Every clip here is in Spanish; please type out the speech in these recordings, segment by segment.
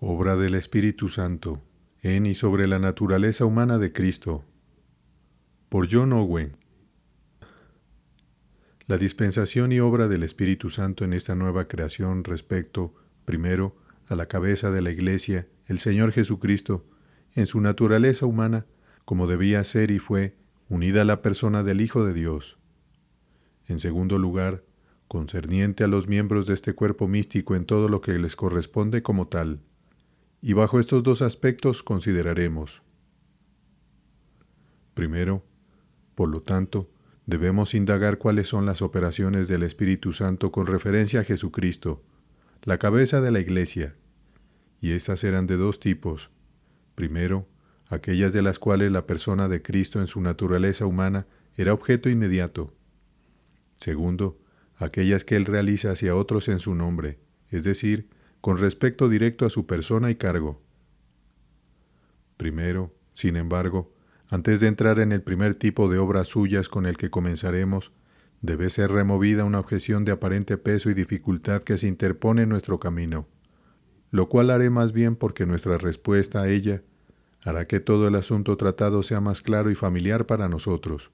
Obra del Espíritu Santo, en y sobre la naturaleza humana de Cristo, por John Owen. La dispensación y obra del Espíritu Santo en esta nueva creación respecto, primero, a la cabeza de la Iglesia, el Señor Jesucristo, en su naturaleza humana, como debía ser y fue, unida a la persona del Hijo de Dios. En segundo lugar, concerniente a los miembros de este cuerpo místico en todo lo que les corresponde como tal. Y bajo estos dos aspectos consideraremos. Primero, por lo tanto, debemos indagar cuáles son las operaciones del Espíritu Santo con referencia a Jesucristo, la cabeza de la Iglesia, y estas eran de dos tipos. Primero, aquellas de las cuales la persona de Cristo en su naturaleza humana era objeto inmediato. Segundo, aquellas que Él realiza hacia otros en su nombre, es decir, con respecto directo a su persona y cargo. Primero, sin embargo, antes de entrar en el primer tipo de obras suyas con el que comenzaremos, debe ser removida una objeción de aparente peso y dificultad que se interpone en nuestro camino, lo cual haré más bien porque nuestra respuesta a ella hará que todo el asunto tratado sea más claro y familiar para nosotros.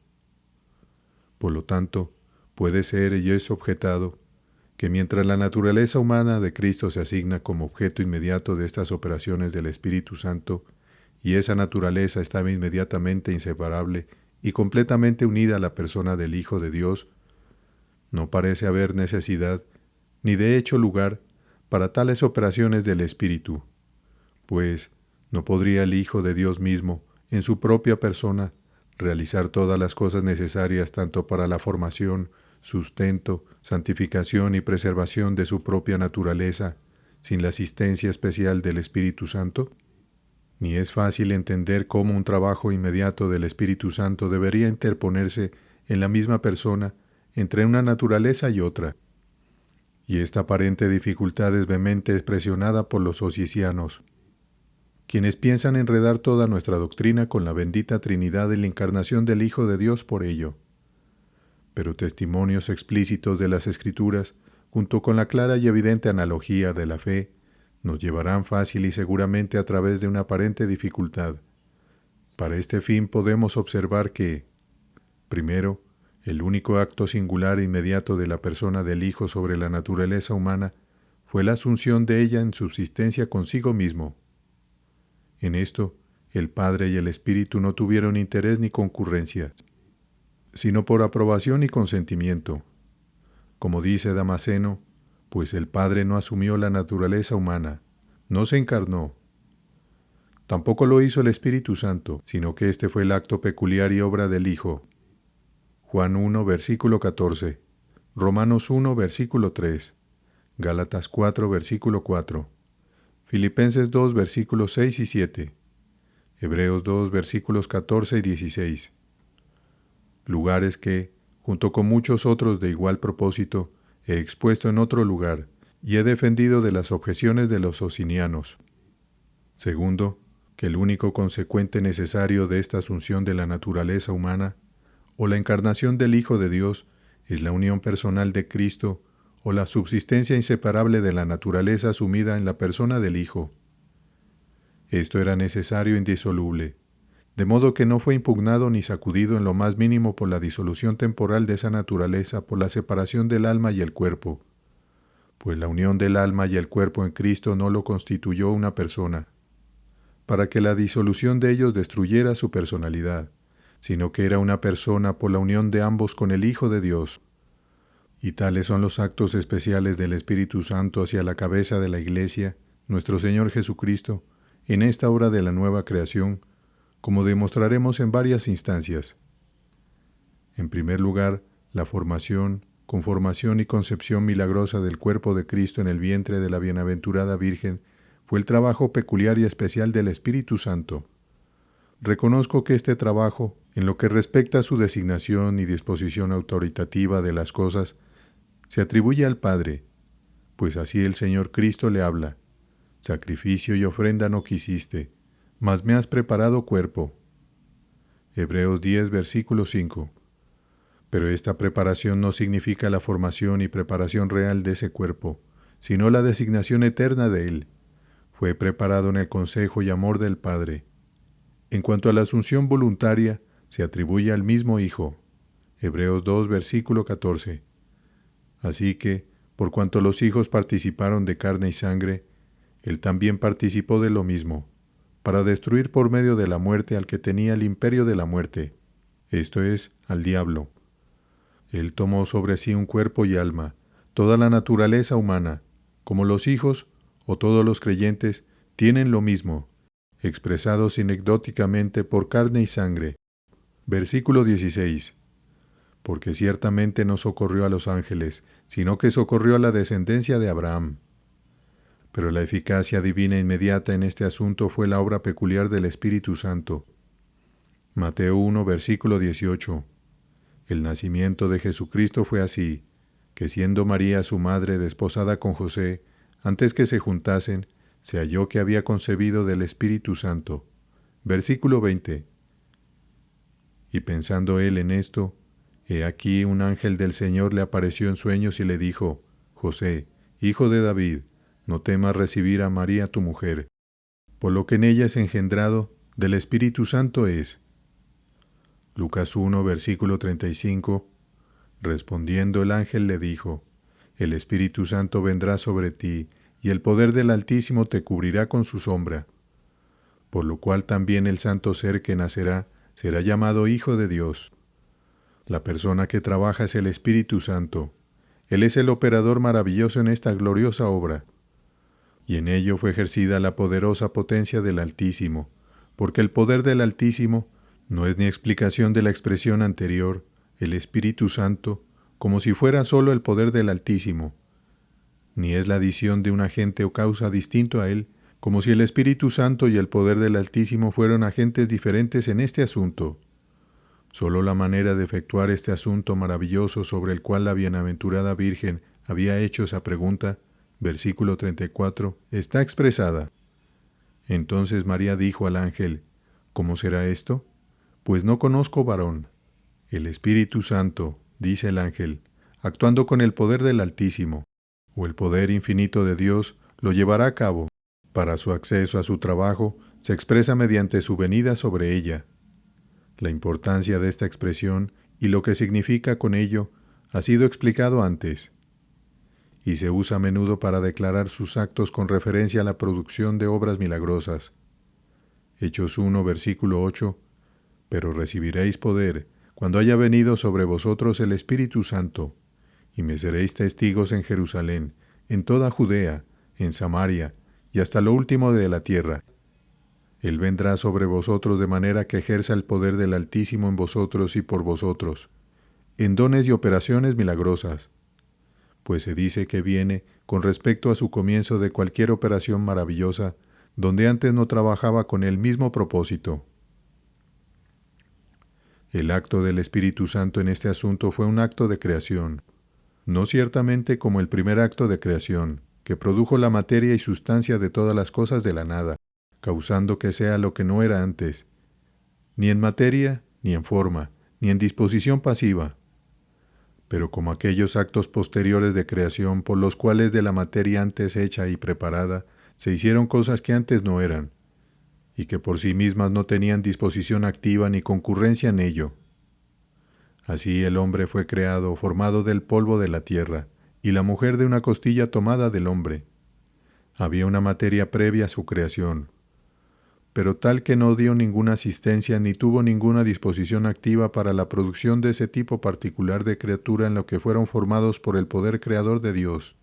Por lo tanto, puede ser y es objetado que mientras la naturaleza humana de Cristo se asigna como objeto inmediato de estas operaciones del Espíritu Santo, y esa naturaleza estaba inmediatamente inseparable y completamente unida a la persona del Hijo de Dios, no parece haber necesidad, ni de hecho lugar, para tales operaciones del Espíritu, pues no podría el Hijo de Dios mismo, en su propia persona, realizar todas las cosas necesarias tanto para la formación, sustento, santificación y preservación de su propia naturaleza, sin la asistencia especial del Espíritu Santo? Ni es fácil entender cómo un trabajo inmediato del Espíritu Santo debería interponerse en la misma persona entre una naturaleza y otra. Y esta aparente dificultad es vehemente presionada por los osicianos, quienes piensan enredar toda nuestra doctrina con la bendita Trinidad y la encarnación del Hijo de Dios por ello. Pero testimonios explícitos de las Escrituras, junto con la clara y evidente analogía de la fe, nos llevarán fácil y seguramente a través de una aparente dificultad. Para este fin podemos observar que, primero, el único acto singular e inmediato de la persona del Hijo sobre la naturaleza humana fue la asunción de ella en subsistencia consigo mismo. En esto, el Padre y el Espíritu no tuvieron interés ni concurrencia, sino por aprobación y consentimiento. Como dice Damasceno, pues el Padre no asumió la naturaleza humana, no se encarnó. Tampoco lo hizo el Espíritu Santo, sino que este fue el acto peculiar y obra del Hijo. Juan 1, versículo 14, Romanos 1, versículo 3, Gálatas 4, versículo 4, Filipenses 2, versículos 6 y 7, Hebreos 2, versículos 14 y 16. Lugares que, junto con muchos otros de igual propósito, he expuesto en otro lugar, y he defendido de las objeciones de los socinianos. Segundo, que el único consecuente necesario de esta asunción de la naturaleza humana, o la encarnación del Hijo de Dios, es la unión personal de Cristo, o la subsistencia inseparable de la naturaleza asumida en la persona del Hijo. Esto era necesario e indisoluble, de modo que no fue impugnado ni sacudido en lo más mínimo por la disolución temporal de esa naturaleza por la separación del alma y el cuerpo, pues la unión del alma y el cuerpo en Cristo no lo constituyó una persona, para que la disolución de ellos destruyera su personalidad, sino que era una persona por la unión de ambos con el Hijo de Dios. Y tales son los actos especiales del Espíritu Santo hacia la cabeza de la Iglesia, nuestro Señor Jesucristo, en esta obra de la nueva creación, como demostraremos en varias instancias. En primer lugar, la formación, conformación y concepción milagrosa del cuerpo de Cristo en el vientre de la bienaventurada Virgen fue el trabajo peculiar y especial del Espíritu Santo. Reconozco que este trabajo, en lo que respecta a su designación y disposición autoritativa de las cosas, se atribuye al Padre, pues así el Señor Cristo le habla: sacrificio y ofrenda no quisiste, mas me has preparado cuerpo. Hebreos 10, versículo 5. Pero esta preparación no significa la formación y preparación real de ese cuerpo, sino la designación eterna de él. Fue preparado en el consejo y amor del Padre. En cuanto a la asunción voluntaria, se atribuye al mismo Hijo. Hebreos 2, versículo 14. Así que, por cuanto los hijos participaron de carne y sangre, Él también participó de lo mismo, para destruir por medio de la muerte al que tenía el imperio de la muerte, esto es, al diablo. Él tomó sobre sí un cuerpo y alma, toda la naturaleza humana, como los hijos, o todos los creyentes, tienen lo mismo, expresado sinecdóticamente por carne y sangre. Versículo 16. Porque ciertamente no socorrió a los ángeles, sino que socorrió a la descendencia de Abraham. Pero la eficacia divina inmediata en este asunto fue la obra peculiar del Espíritu Santo. Mateo 1, versículo 18. El nacimiento de Jesucristo fue así, que siendo María su madre desposada con José, antes que se juntasen, se halló que había concebido del Espíritu Santo. Versículo 20. Y pensando él en esto, he aquí un ángel del Señor le apareció en sueños y le dijo, José, hijo de David, no temas recibir a María tu mujer, por lo que en ella es engendrado del Espíritu Santo es. Lucas 1, versículo 35. Respondiendo el ángel le dijo, el Espíritu Santo vendrá sobre ti, y el poder del Altísimo te cubrirá con su sombra. Por lo cual también el santo ser que nacerá será llamado Hijo de Dios. La persona que trabaja es el Espíritu Santo. Él es el operador maravilloso en esta gloriosa obra. Y en ello fue ejercida la poderosa potencia del Altísimo, porque el poder del Altísimo no es ni explicación de la expresión anterior, el Espíritu Santo, como si fuera sólo el poder del Altísimo, ni es la adición de un agente o causa distinto a él, como si el Espíritu Santo y el poder del Altísimo fueran agentes diferentes en este asunto. Sólo la manera de efectuar este asunto maravilloso sobre el cual la bienaventurada Virgen había hecho esa pregunta, versículo 34, está expresada. Entonces María dijo al ángel, ¿cómo será esto? Pues no conozco varón. El Espíritu Santo, dice el ángel, actuando con el poder del Altísimo, o el poder infinito de Dios, lo llevará a cabo. Para su acceso a su trabajo, se expresa mediante su venida sobre ella. La importancia de esta expresión y lo que significa con ello ha sido explicado antes, y se usa a menudo para declarar sus actos con referencia a la producción de obras milagrosas. Hechos 1, versículo 8, pero recibiréis poder cuando haya venido sobre vosotros el Espíritu Santo, y me seréis testigos en Jerusalén, en toda Judea, en Samaria, y hasta lo último de la tierra. Él vendrá sobre vosotros de manera que ejerza el poder del Altísimo en vosotros y por vosotros, en dones y operaciones milagrosas, pues se dice que viene con respecto a su comienzo de cualquier operación maravillosa, donde antes no trabajaba con el mismo propósito. El acto del Espíritu Santo en este asunto fue un acto de creación, no ciertamente como el primer acto de creación, que produjo la materia y sustancia de todas las cosas de la nada, causando que sea lo que no era antes, ni en materia, ni en forma, ni en disposición pasiva, pero como aquellos actos posteriores de creación por los cuales de la materia antes hecha y preparada se hicieron cosas que antes no eran, y que por sí mismas no tenían disposición activa ni concurrencia en ello. Así el hombre fue creado, formado del polvo de la tierra, y la mujer de una costilla tomada del hombre. Había una materia previa a su creación, pero tal que no dio ninguna asistencia ni tuvo ninguna disposición activa para la producción de ese tipo particular de criatura en lo que fueron formados por el poder creador de Dios.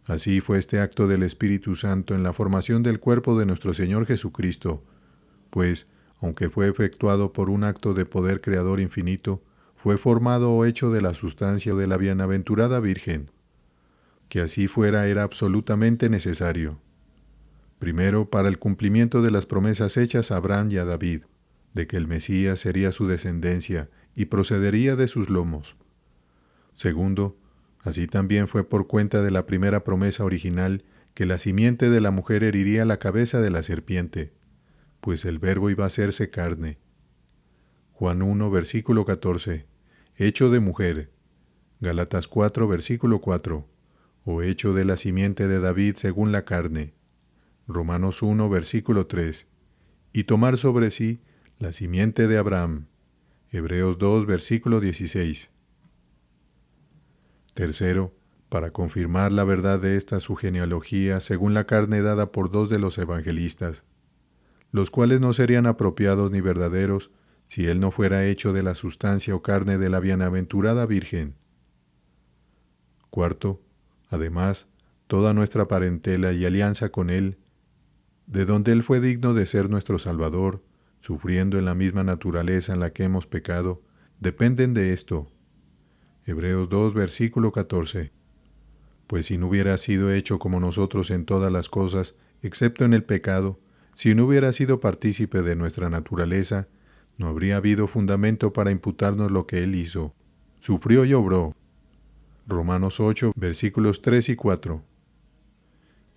Así fue este acto del Espíritu Santo en la formación del cuerpo de nuestro Señor Jesucristo, pues, aunque fue efectuado por un acto de poder creador infinito, fue formado o hecho de la sustancia de la bienaventurada Virgen. Que así fuera era absolutamente necesario. Primero, para el cumplimiento de las promesas hechas a Abraham y a David, de que el Mesías sería su descendencia y procedería de sus lomos. Segundo, así también fue por cuenta de la primera promesa original que la simiente de la mujer heriría la cabeza de la serpiente, pues el Verbo iba a hacerse carne. Juan 1, versículo 14, hecho de mujer. Gálatas 4, versículo 4. o hecho de la simiente de David según la carne. Romanos 1, versículo 3. Y tomar sobre sí la simiente de Abraham. Hebreos 2, versículo 16. Tercero, para confirmar la verdad de esta su genealogía según la carne dada por dos de los evangelistas, los cuales no serían apropiados ni verdaderos si él no fuera hecho de la sustancia o carne de la bienaventurada Virgen. Cuarto, además, toda nuestra parentela y alianza con él, de donde él fue digno de ser nuestro Salvador, sufriendo en la misma naturaleza en la que hemos pecado, dependen de esto. Hebreos 2, versículo 14. Pues si no hubiera sido hecho como nosotros en todas las cosas, excepto en el pecado, si no hubiera sido partícipe de nuestra naturaleza, no habría habido fundamento para imputarnos lo que él hizo. Sufrió y obró. Romanos 8, versículos 3 y 4.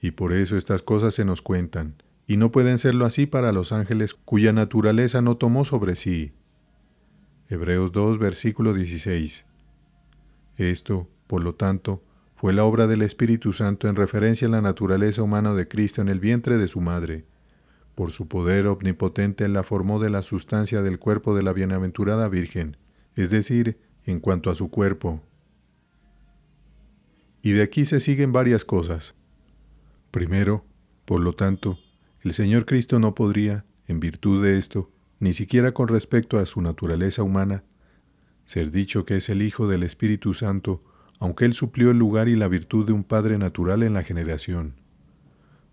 Y por eso estas cosas se nos cuentan, y no pueden serlo así para los ángeles cuya naturaleza no tomó sobre sí. Hebreos 2, versículo 16. Esto, por lo tanto, fue la obra del Espíritu Santo en referencia a la naturaleza humana de Cristo en el vientre de su madre. Por su poder omnipotente él la formó de la sustancia del cuerpo de la bienaventurada Virgen, es decir, en cuanto a su cuerpo. Y de aquí se siguen varias cosas. Primero, por lo tanto, el Señor Cristo no podría, en virtud de esto, ni siquiera con respecto a su naturaleza humana, ser dicho que es el Hijo del Espíritu Santo, aunque él suplió el lugar y la virtud de un Padre natural en la generación.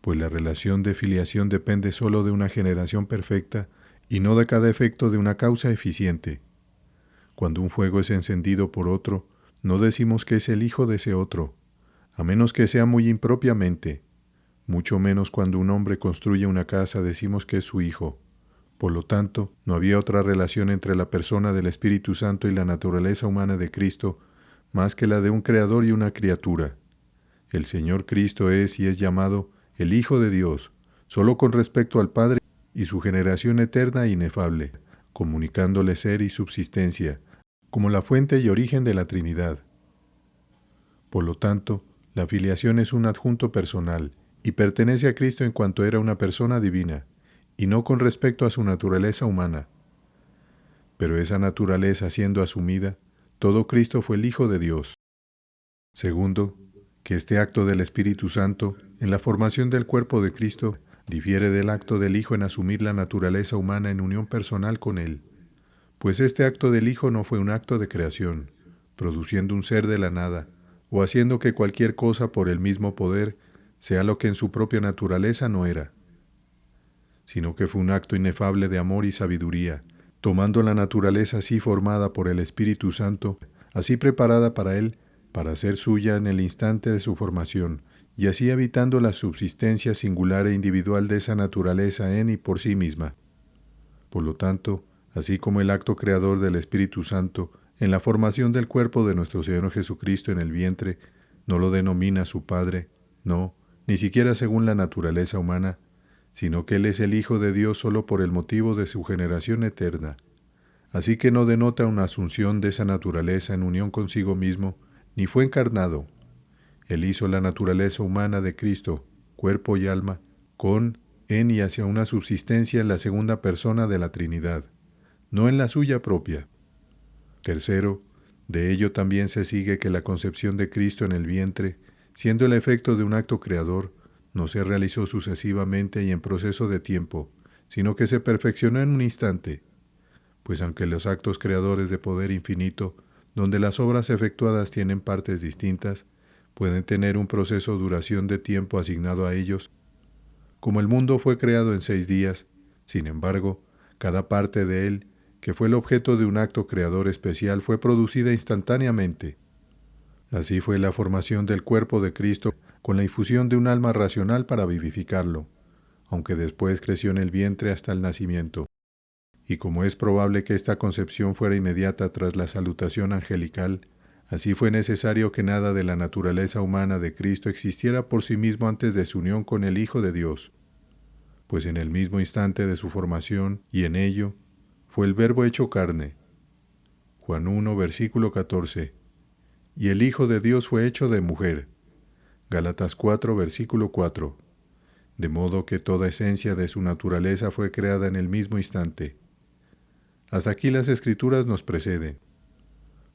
Pues la relación de filiación depende sólo de una generación perfecta y no de cada efecto de una causa eficiente. Cuando un fuego es encendido por otro, no decimos que es el hijo de ese otro, a menos que sea muy impropiamente. Mucho menos cuando un hombre construye una casa decimos que es su hijo. Por lo tanto, no había otra relación entre la persona del Espíritu Santo y la naturaleza humana de Cristo más que la de un creador y una criatura. El Señor Cristo es y es llamado el Hijo de Dios, solo con respecto al Padre y su generación eterna e inefable, comunicándole ser y subsistencia, como la fuente y origen de la Trinidad. Por lo tanto, la filiación es un adjunto personal y pertenece a Cristo en cuanto era una persona divina, y no con respecto a su naturaleza humana. Pero esa naturaleza siendo asumida, todo Cristo fue el Hijo de Dios. Segundo, que este acto del Espíritu Santo, en la formación del cuerpo de Cristo, difiere del acto del Hijo en asumir la naturaleza humana en unión personal con Él. Pues este acto del Hijo no fue un acto de creación, produciendo un ser de la nada, o haciendo que cualquier cosa por el mismo poder sea lo que en su propia naturaleza no era, sino que fue un acto inefable de amor y sabiduría, tomando la naturaleza así formada por el Espíritu Santo, así preparada para Él, para ser suya en el instante de su formación, y así habitando la subsistencia singular e individual de esa naturaleza en y por sí misma. Por lo tanto, así como el acto creador del Espíritu Santo, en la formación del cuerpo de nuestro Señor Jesucristo en el vientre, no lo denomina su Padre, no, ni siquiera según la naturaleza humana, sino que Él es el Hijo de Dios solo por el motivo de su generación eterna. Así que no denota una asunción de esa naturaleza en unión consigo mismo, ni fue encarnado. Él hizo la naturaleza humana de Cristo, cuerpo y alma, con, en y hacia una subsistencia en la segunda persona de la Trinidad, no en la suya propia. Tercero, de ello también se sigue que la concepción de Cristo en el vientre, siendo el efecto de un acto creador, no se realizó sucesivamente y en proceso de tiempo, sino que se perfeccionó en un instante, pues aunque los actos creadores de poder infinito, donde las obras efectuadas tienen partes distintas, pueden tener un proceso o duración de tiempo asignado a ellos. Como el mundo fue creado en 6 días, sin embargo, cada parte de él, que fue el objeto de un acto creador especial, fue producida instantáneamente. Así fue la formación del cuerpo de Cristo con la infusión de un alma racional para vivificarlo, aunque después creció en el vientre hasta el nacimiento. Y como es probable que esta concepción fuera inmediata tras la salutación angelical, así fue necesario que nada de la naturaleza humana de Cristo existiera por sí mismo antes de su unión con el Hijo de Dios, pues en el mismo instante de su formación y en ello fue el Verbo hecho carne. Juan 1, versículo 14. Y el Hijo de Dios fue hecho de mujer. Gálatas 4, versículo 4. De modo que toda esencia de su naturaleza fue creada en el mismo instante. Hasta aquí las Escrituras nos preceden.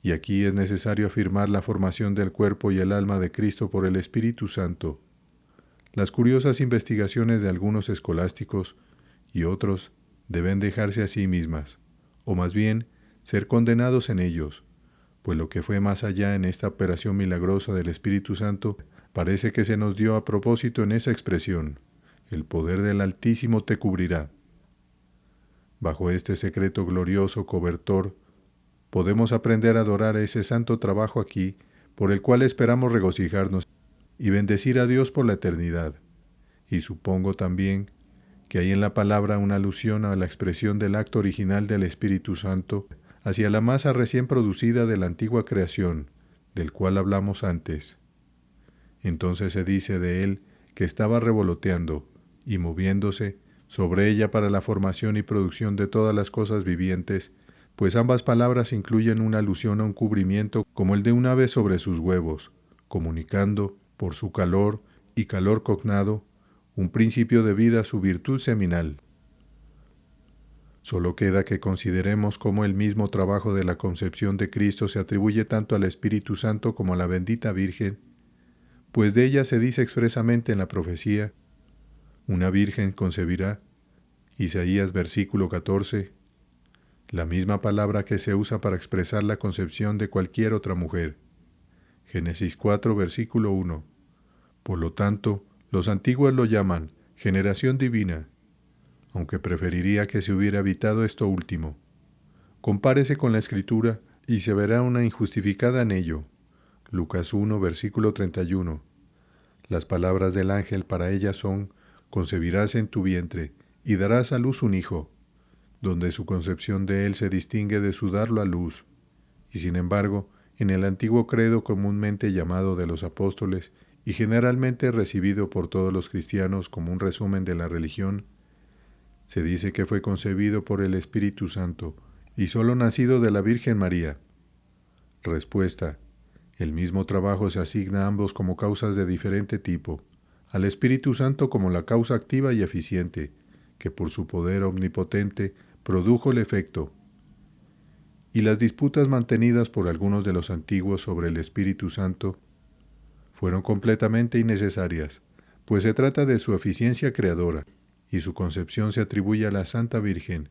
Y aquí es necesario afirmar la formación del cuerpo y el alma de Cristo por el Espíritu Santo. Las curiosas investigaciones de algunos escolásticos y otros deben dejarse a sí mismas, o más bien ser condenados en ellos, pues lo que fue más allá en esta operación milagrosa del Espíritu Santo parece que se nos dio a propósito en esa expresión: el poder del Altísimo te cubrirá. Bajo este secreto glorioso cobertor, podemos aprender a adorar ese santo trabajo aquí, por el cual esperamos regocijarnos y bendecir a Dios por la eternidad. Y supongo también que hay en la palabra una alusión a la expresión del acto original del Espíritu Santo hacia la masa recién producida de la antigua creación, del cual hablamos antes. Entonces se dice de él que estaba revoloteando y moviéndose sobre ella para la formación y producción de todas las cosas vivientes, pues ambas palabras incluyen una alusión a un cubrimiento como el de un ave sobre sus huevos, comunicando, por su calor y calor cognado, un principio de vida a su virtud seminal. Solo queda que consideremos cómo el mismo trabajo de la concepción de Cristo se atribuye tanto al Espíritu Santo como a la bendita Virgen, pues de ella se dice expresamente en la profecía: una virgen concebirá. Isaías versículo 14, la misma palabra que se usa para expresar la concepción de cualquier otra mujer. Génesis 4 versículo 1. Por lo tanto, los antiguos lo llaman generación divina, aunque preferiría que se hubiera evitado esto último. Compárese con la Escritura y se verá una injustificada en ello. Lucas 1 versículo 31. Las palabras del ángel para ella son: concebirás en tu vientre y darás a luz un hijo, donde su concepción de él se distingue de su darlo a luz. Y sin embargo, en el antiguo credo comúnmente llamado de los apóstoles y generalmente recibido por todos los cristianos como un resumen de la religión, se dice que fue concebido por el Espíritu Santo y solo nacido de la Virgen María. Respuesta: el mismo trabajo se asigna a ambos como causas de diferente tipo, al Espíritu Santo como la causa activa y eficiente, que por su poder omnipotente produjo el efecto. Y las disputas mantenidas por algunos de los antiguos sobre el Espíritu Santo fueron completamente innecesarias, pues se trata de su eficiencia creadora, y su concepción se atribuye a la Santa Virgen,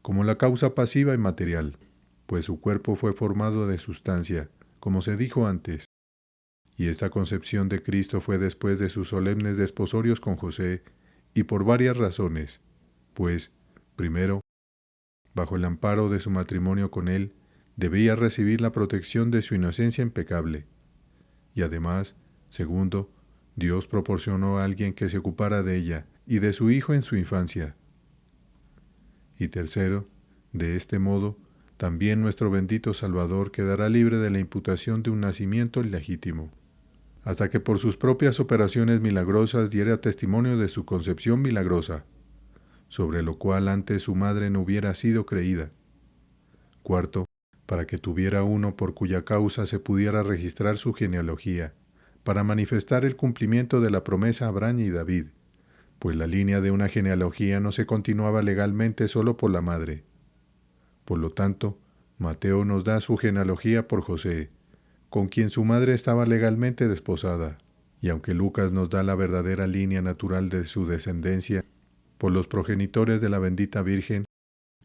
como la causa pasiva y material, pues su cuerpo fue formado de sustancia, como se dijo antes. Y esta concepción de Cristo fue después de sus solemnes desposorios con José, y por varias razones, pues, primero, bajo el amparo de su matrimonio con él, debía recibir la protección de su inocencia impecable. Y además, segundo, Dios proporcionó a alguien que se ocupara de ella y de su hijo en su infancia. Y tercero, de este modo, también nuestro bendito Salvador quedará libre de la imputación de un nacimiento ilegítimo, hasta que por sus propias operaciones milagrosas diera testimonio de su concepción milagrosa, sobre lo cual antes su madre no hubiera sido creída. Cuarto, para que tuviera uno por cuya causa se pudiera registrar su genealogía, para manifestar el cumplimiento de la promesa a Abraham y David, pues la línea de una genealogía no se continuaba legalmente solo por la madre. Por lo tanto, Mateo nos da su genealogía por José, con quien su madre estaba legalmente desposada, y aunque Lucas nos da la verdadera línea natural de su descendencia por los progenitores de la bendita Virgen,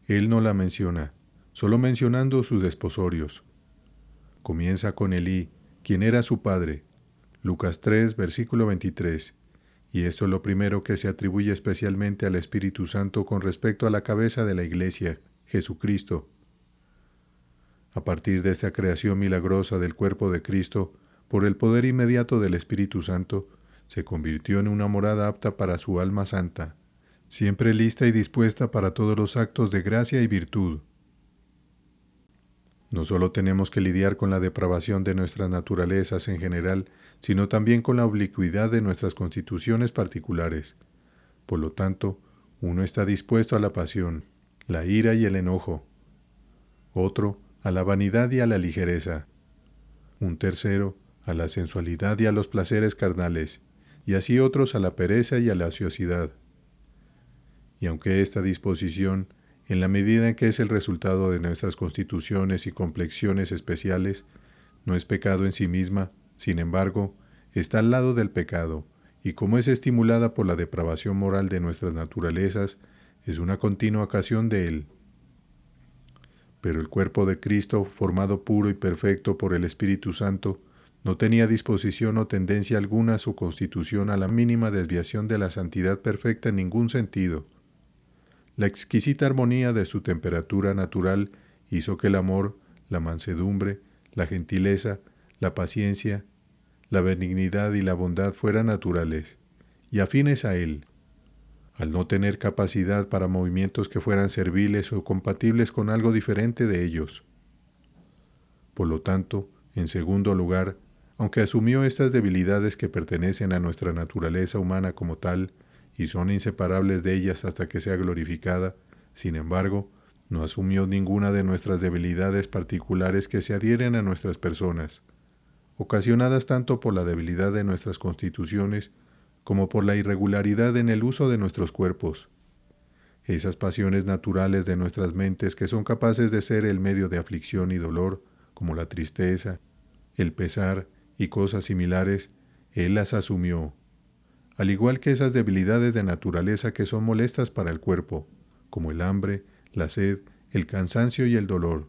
él no la menciona, solo mencionando sus desposorios. Comienza con Elí, quien era su padre, Lucas 3, versículo 23, y esto es lo primero que se atribuye especialmente al Espíritu Santo con respecto a la cabeza de la Iglesia, Jesucristo. A partir de esta creación milagrosa del cuerpo de Cristo, por el poder inmediato del Espíritu Santo, se convirtió en una morada apta para su alma santa, siempre lista y dispuesta para todos los actos de gracia y virtud. No solo tenemos que lidiar con la depravación de nuestras naturalezas en general, sino también con la oblicuidad de nuestras constituciones particulares. Por lo tanto, uno está dispuesto a la pasión, la ira y el enojo. Otro, a la vanidad y a la ligereza. Un tercero, a la sensualidad y a los placeres carnales, y así otros a la pereza y a la ociosidad. Y aunque esta disposición, en la medida en que es el resultado de nuestras constituciones y complexiones especiales, no es pecado en sí misma, sin embargo, está al lado del pecado, y como es estimulada por la depravación moral de nuestras naturalezas, es una continua ocasión de él. Pero el cuerpo de Cristo, formado puro y perfecto por el Espíritu Santo, no tenía disposición o tendencia alguna a su constitución a la mínima desviación de la santidad perfecta en ningún sentido. La exquisita armonía de su temperatura natural hizo que el amor, la mansedumbre, la gentileza, la paciencia, la benignidad y la bondad fueran naturales, y afines a él. Al no tener capacidad para movimientos que fueran serviles o compatibles con algo diferente de ellos. Por lo tanto, en segundo lugar, aunque asumió estas debilidades que pertenecen a nuestra naturaleza humana como tal, y son inseparables de ellas hasta que sea glorificada, sin embargo, no asumió ninguna de nuestras debilidades particulares que se adhieren a nuestras personas, ocasionadas tanto por la debilidad de nuestras constituciones como por la irregularidad en el uso de nuestros cuerpos. Esas pasiones naturales de nuestras mentes que son capaces de ser el medio de aflicción y dolor, como la tristeza, el pesar y cosas similares, Él las asumió, al igual que esas debilidades de naturaleza que son molestas para el cuerpo, como el hambre, la sed, el cansancio y el dolor.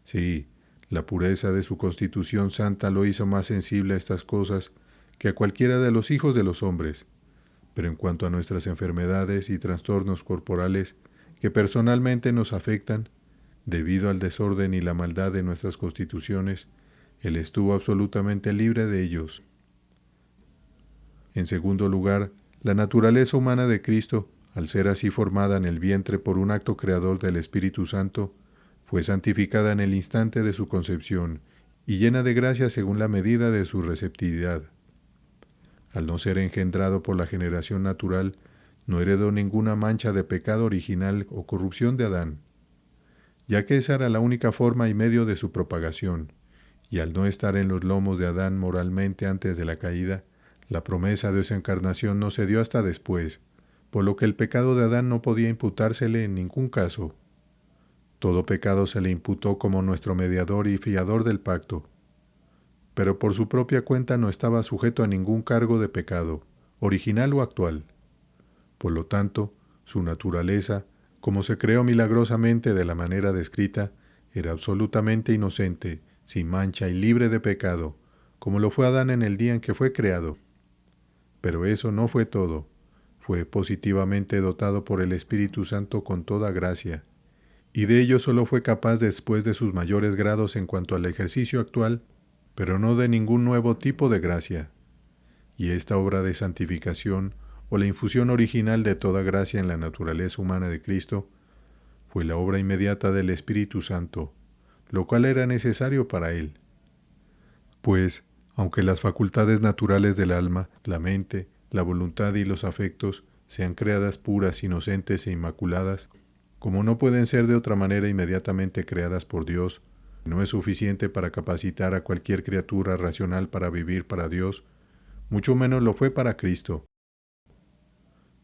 Sí, la pureza de su constitución santa lo hizo más sensible a estas cosas que a cualquiera de los hijos de los hombres, pero en cuanto a nuestras enfermedades y trastornos corporales que personalmente nos afectan, debido al desorden y la maldad de nuestras constituciones, Él estuvo absolutamente libre de ellos. En segundo lugar, la naturaleza humana de Cristo, al ser así formada en el vientre por un acto creador del Espíritu Santo, fue santificada en el instante de su concepción y llena de gracia según la medida de su receptividad. Al no ser engendrado por la generación natural, no heredó ninguna mancha de pecado original o corrupción de Adán, ya que esa era la única forma y medio de su propagación, y al no estar en los lomos de Adán moralmente antes de la caída, la promesa de su encarnación no se dio hasta después, por lo que el pecado de Adán no podía imputársele en ningún caso. Todo pecado se le imputó como nuestro mediador y fiador del pacto, pero por su propia cuenta no estaba sujeto a ningún cargo de pecado, original o actual. Por lo tanto, su naturaleza, como se creó milagrosamente de la manera descrita, era absolutamente inocente, sin mancha y libre de pecado, como lo fue Adán en el día en que fue creado. Pero eso no fue todo. Fue positivamente dotado por el Espíritu Santo con toda gracia, y de ello solo fue capaz después de sus mayores grados en cuanto al ejercicio actual, pero no de ningún nuevo tipo de gracia. Y esta obra de santificación, o la infusión original de toda gracia en la naturaleza humana de Cristo, fue la obra inmediata del Espíritu Santo, lo cual era necesario para él. Pues, aunque las facultades naturales del alma, la mente, la voluntad y los afectos sean creadas puras, inocentes e inmaculadas, como no pueden ser de otra manera inmediatamente creadas por Dios, no es suficiente para capacitar a cualquier criatura racional para vivir para Dios, mucho menos lo fue para Cristo.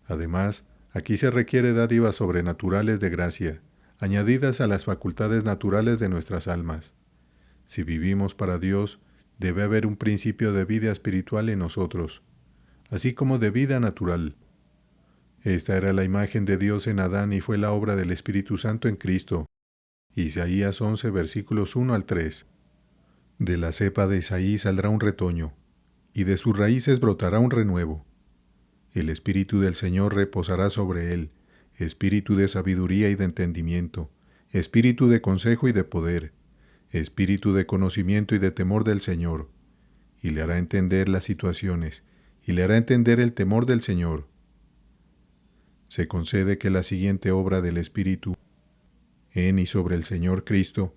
Además, aquí se requiere dádivas sobrenaturales de gracia, añadidas a las facultades naturales de nuestras almas. Si vivimos para Dios, debe haber un principio de vida espiritual en nosotros, así como de vida natural. Esta era la imagen de Dios en Adán y fue la obra del Espíritu Santo en Cristo. Isaías 11, versículos 1 al 3. De la cepa de Isaí saldrá un retoño, y de sus raíces brotará un renuevo. El Espíritu del Señor reposará sobre él, espíritu de sabiduría y de entendimiento, espíritu de consejo y de poder, espíritu de conocimiento y de temor del Señor, y le hará entender las situaciones, y le hará entender el temor del Señor. Se concede que la siguiente obra del Espíritu, en y sobre el Señor Cristo,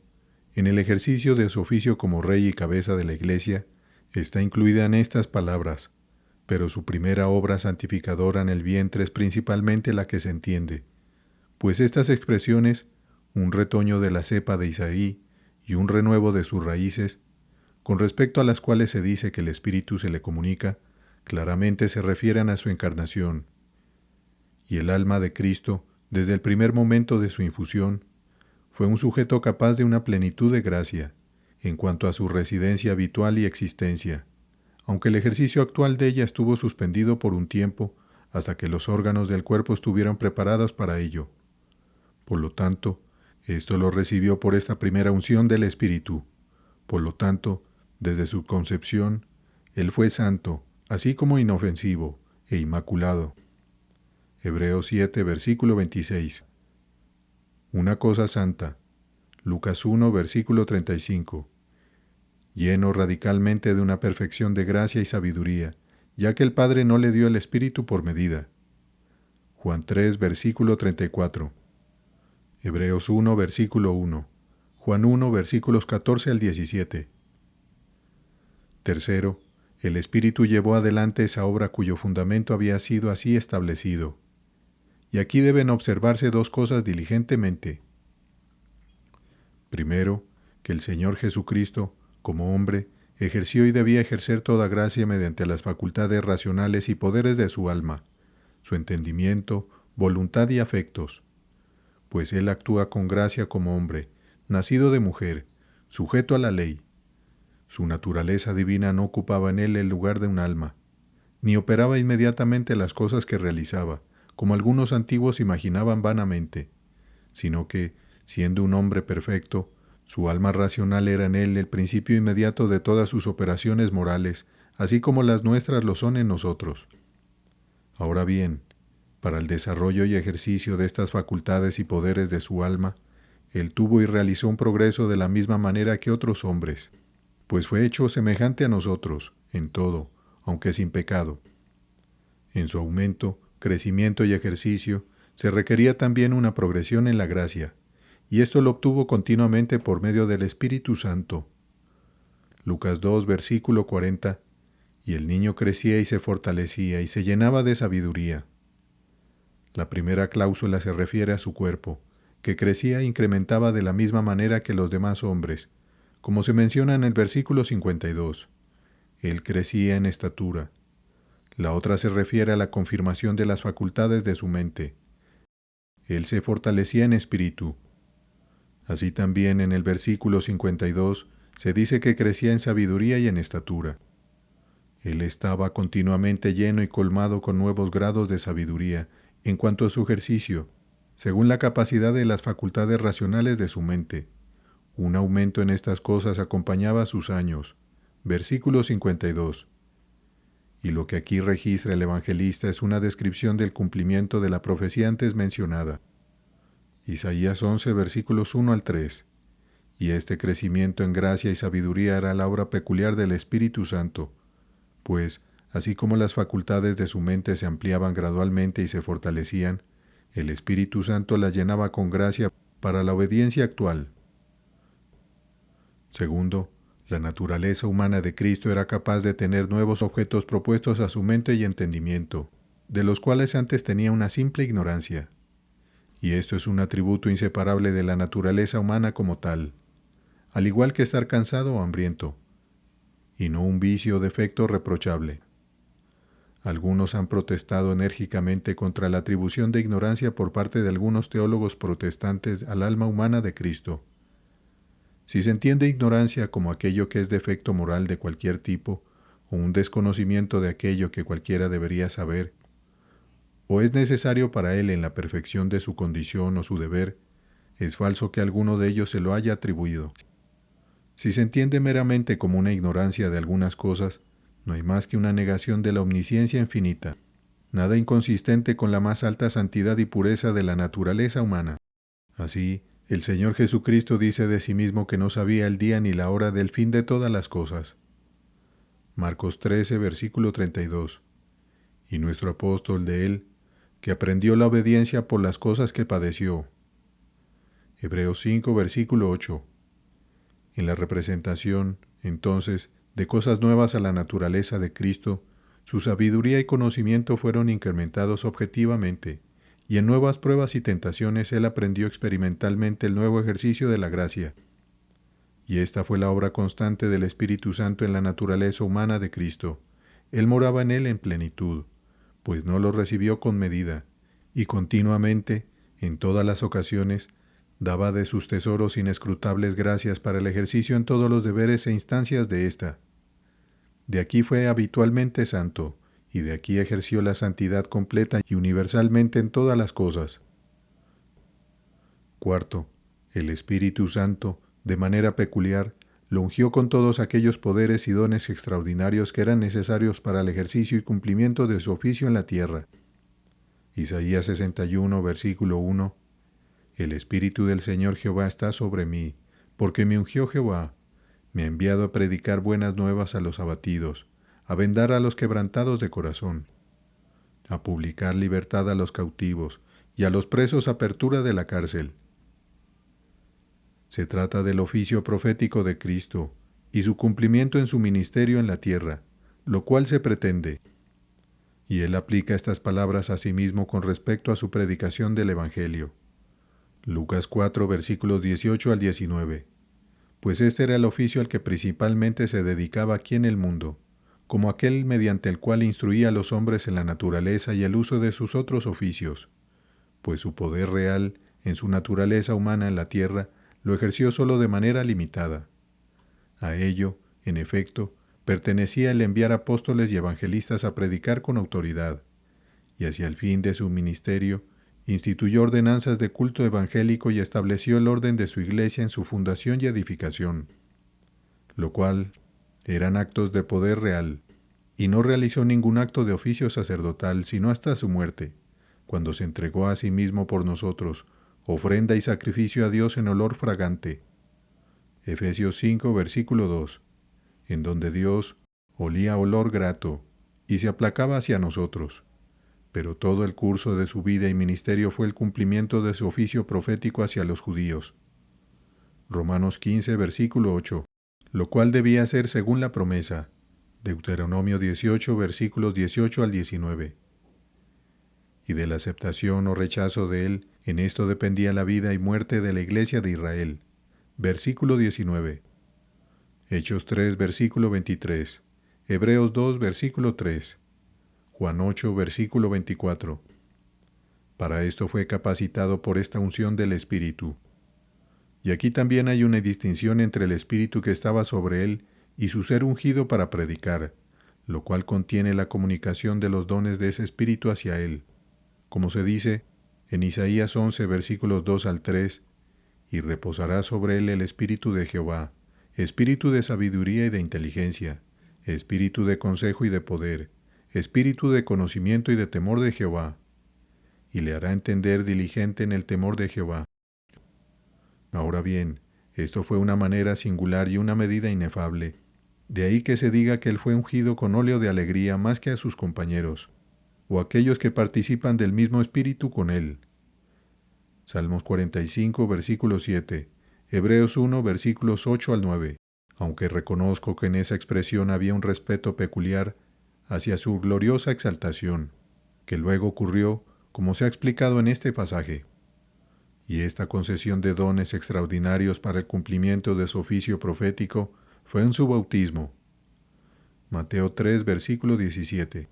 en el ejercicio de su oficio como Rey y cabeza de la Iglesia, está incluida en estas palabras, pero su primera obra santificadora en el vientre es principalmente la que se entiende, pues estas expresiones, un retoño de la cepa de Isaí y un renuevo de sus raíces, con respecto a las cuales se dice que el Espíritu se le comunica, claramente se refieren a su encarnación. Y el alma de Cristo, desde el primer momento de su infusión, fue un sujeto capaz de una plenitud de gracia, en cuanto a su residencia habitual y existencia, aunque el ejercicio actual de ella estuvo suspendido por un tiempo hasta que los órganos del cuerpo estuvieron preparados para ello. Por lo tanto, esto lo recibió por esta primera unción del Espíritu. Por lo tanto, desde su concepción, Él fue santo, así como inofensivo e inmaculado. Hebreos 7, versículo 26. Una cosa santa. Lucas 1, versículo 35. Lleno radicalmente de una perfección de gracia y sabiduría, ya que el Padre no le dio el Espíritu por medida. Juan 3, versículo 34. Hebreos 1, versículo 1. Juan 1, versículos 14 al 17. Tercero, el Espíritu llevó adelante esa obra cuyo fundamento había sido así establecido. Y aquí deben observarse dos cosas diligentemente. Primero, que el Señor Jesucristo, como hombre, ejerció y debía ejercer toda gracia mediante las facultades racionales y poderes de su alma, su entendimiento, voluntad y afectos, pues Él actúa con gracia como hombre, nacido de mujer, sujeto a la ley. Su naturaleza divina no ocupaba en Él el lugar de un alma, ni operaba inmediatamente las cosas que realizaba, como algunos antiguos imaginaban vanamente, sino que, siendo un hombre perfecto, su alma racional era en Él el principio inmediato de todas sus operaciones morales, así como las nuestras lo son en nosotros. Ahora bien, para el desarrollo y ejercicio de estas facultades y poderes de su alma, Él tuvo y realizó un progreso de la misma manera que otros hombres, pues fue hecho semejante a nosotros, en todo, aunque sin pecado. En su aumento, crecimiento y ejercicio, se requería también una progresión en la gracia, y esto lo obtuvo continuamente por medio del Espíritu Santo. Lucas 2, versículo 40. Y el niño crecía y se fortalecía y se llenaba de sabiduría. La primera cláusula se refiere a su cuerpo, que crecía e incrementaba de la misma manera que los demás hombres, como se menciona en el versículo 52. Él crecía en estatura. La otra se refiere a la confirmación de las facultades de su mente. Él se fortalecía en espíritu. Así también en el versículo 52 se dice que crecía en sabiduría y en estatura. Él estaba continuamente lleno y colmado con nuevos grados de sabiduría en cuanto a su ejercicio, según la capacidad de las facultades racionales de su mente. Un aumento en estas cosas acompañaba sus años. Versículo 52. Y lo que aquí registra el evangelista es una descripción del cumplimiento de la profecía antes mencionada. Isaías 11, versículos 1 al 3. Y este crecimiento en gracia y sabiduría era la obra peculiar del Espíritu Santo, pues, así como las facultades de su mente se ampliaban gradualmente y se fortalecían, el Espíritu Santo las llenaba con gracia para la obediencia actual. Segundo, la naturaleza humana de Cristo era capaz de tener nuevos objetos propuestos a su mente y entendimiento, de los cuales antes tenía una simple ignorancia. Y esto es un atributo inseparable de la naturaleza humana como tal, al igual que estar cansado o hambriento, y no un vicio o defecto reprochable. Algunos han protestado enérgicamente contra la atribución de ignorancia por parte de algunos teólogos protestantes al alma humana de Cristo. Si se entiende ignorancia como aquello que es defecto moral de cualquier tipo, o un desconocimiento de aquello que cualquiera debería saber, o es necesario para él en la perfección de su condición o su deber, es falso que alguno de ellos se lo haya atribuido. Si se entiende meramente como una ignorancia de algunas cosas, no hay más que una negación de la omnisciencia infinita, nada inconsistente con la más alta santidad y pureza de la naturaleza humana. Así, el Señor Jesucristo dice de sí mismo que no sabía el día ni la hora del fin de todas las cosas. Marcos 13, versículo 32. Y nuestro apóstol de él, que aprendió la obediencia por las cosas que padeció. Hebreos 5, versículo 8. En la representación, entonces, de cosas nuevas a la naturaleza de Cristo, su sabiduría y conocimiento fueron incrementados objetivamente, y en nuevas pruebas y tentaciones él aprendió experimentalmente el nuevo ejercicio de la gracia. Y esta fue la obra constante del Espíritu Santo en la naturaleza humana de Cristo. Él moraba en él en plenitud, pues no lo recibió con medida, y continuamente, en todas las ocasiones, daba de sus tesoros inescrutables gracias para el ejercicio en todos los deberes e instancias de ésta. De aquí fue habitualmente santo, y de aquí ejerció la santidad completa y universalmente en todas las cosas. Cuarto, el Espíritu Santo, de manera peculiar, lo ungió con todos aquellos poderes y dones extraordinarios que eran necesarios para el ejercicio y cumplimiento de su oficio en la tierra. Isaías 61, versículo 1. El Espíritu del Señor Jehová está sobre mí, porque me ungió Jehová, me ha enviado a predicar buenas nuevas a los abatidos, a vendar a los quebrantados de corazón, a publicar libertad a los cautivos, y a los presos apertura de la cárcel. Se trata del oficio profético de Cristo, y su cumplimiento en su ministerio en la tierra, lo cual se pretende. Y él aplica estas palabras a sí mismo con respecto a su predicación del Evangelio. Lucas 4, versículos 18 al 19. Pues este era el oficio al que principalmente se dedicaba aquí en el mundo, como aquel mediante el cual instruía a los hombres en la naturaleza y el uso de sus otros oficios, pues su poder real, en su naturaleza humana en la tierra, lo ejerció solo de manera limitada. A ello, en efecto, pertenecía el enviar apóstoles y evangelistas a predicar con autoridad, y hacia el fin de su ministerio, instituyó ordenanzas de culto evangélico y estableció el orden de su iglesia en su fundación y edificación, lo cual eran actos de poder real, y no realizó ningún acto de oficio sacerdotal sino hasta su muerte, cuando se entregó a sí mismo por nosotros, ofrenda y sacrificio a Dios en olor fragante. Efesios 5, versículo 2, en donde Dios olía olor grato y se aplacaba hacia nosotros. Pero todo el curso de su vida y ministerio fue el cumplimiento de su oficio profético hacia los judíos. Romanos 15, versículo 8, lo cual debía ser según la promesa. Deuteronomio 18, versículos 18 al 19. Y de la aceptación o rechazo de él, en esto dependía la vida y muerte de la iglesia de Israel. Versículo 19. Hechos 3, versículo 23. Hebreos 2, versículo 3. Juan 8, versículo 24. Para esto fue capacitado por esta unción del Espíritu. Y aquí también hay una distinción entre el Espíritu que estaba sobre él y su ser ungido para predicar, lo cual contiene la comunicación de los dones de ese Espíritu hacia él. Como se dice en Isaías 11, versículos 2 al 3, y reposará sobre él el Espíritu de Jehová, Espíritu de sabiduría y de inteligencia, Espíritu de consejo y de poder, Espíritu de conocimiento y de temor de Jehová, y le hará entender diligente en el temor de Jehová. Ahora bien, esto fue una manera singular y una medida inefable. De ahí que se diga que él fue ungido con óleo de alegría más que a sus compañeros, o aquellos que participan del mismo espíritu con él. Salmos 45, versículo 7, Hebreos 1, versículos 8 al 9, aunque reconozco que en esa expresión había un respeto peculiar hacia su gloriosa exaltación, que luego ocurrió, como se ha explicado en este pasaje. Y esta concesión de dones extraordinarios para el cumplimiento de su oficio profético fue en su bautismo. Mateo 3, versículo 17.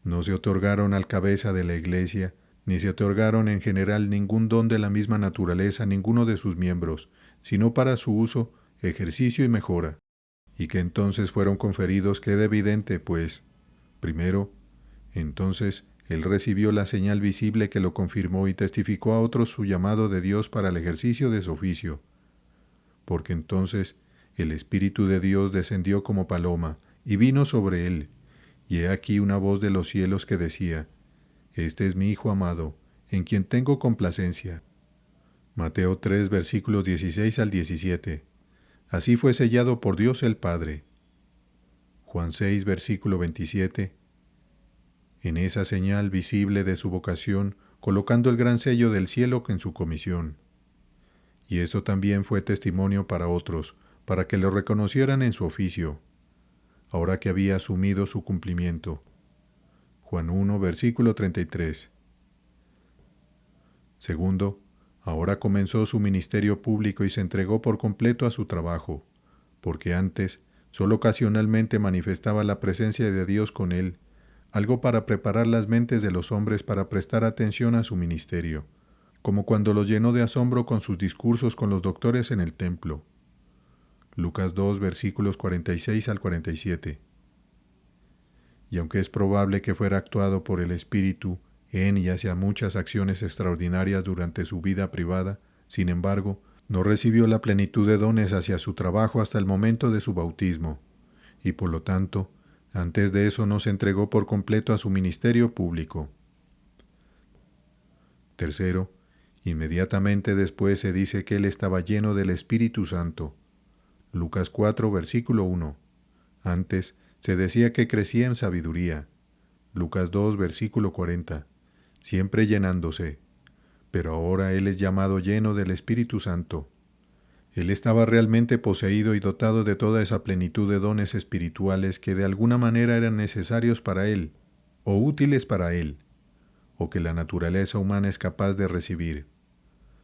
No se otorgaron al cabeza de la iglesia, ni se otorgaron en general ningún don de la misma naturaleza a ninguno de sus miembros, sino para su uso, ejercicio y mejora, y que entonces fueron conferidos queda evidente, pues, primero, entonces él recibió la señal visible que lo confirmó y testificó a otros su llamado de Dios para el ejercicio de su oficio, porque entonces el Espíritu de Dios descendió como paloma y vino sobre él, y he aquí una voz de los cielos que decía, Este es mi Hijo amado, en quien tengo complacencia. Mateo 3, versículos 16 al 17. Así fue sellado por Dios el Padre. Juan 6, versículo 27. En esa señal visible de su vocación, colocando el gran sello del cielo en su comisión. Y eso también fue testimonio para otros, para que lo reconocieran en su oficio, ahora que había asumido su cumplimiento. Juan 1, versículo 33. Segundo, Ahora comenzó su ministerio público y se entregó por completo a su trabajo, porque antes solo ocasionalmente manifestaba la presencia de Dios con él, algo para preparar las mentes de los hombres para prestar atención a su ministerio, como cuando los llenó de asombro con sus discursos con los doctores en el templo. Lucas 2, versículos 46 al 47. Y aunque es probable que fuera actuado por el Espíritu en y hacia muchas acciones extraordinarias durante su vida privada, sin embargo, no recibió la plenitud de dones hacia su trabajo hasta el momento de su bautismo, y por lo tanto, antes de eso no se entregó por completo a su ministerio público. Tercero, inmediatamente después se dice que él estaba lleno del Espíritu Santo. Lucas 4, versículo 1. Antes se decía que crecía en sabiduría. Lucas 2, versículo 40. Siempre llenándose. Pero ahora él es llamado lleno del Espíritu Santo. Él estaba realmente poseído y dotado de toda esa plenitud de dones espirituales que de alguna manera eran necesarios para él, o útiles para él, o que la naturaleza humana es capaz de recibir.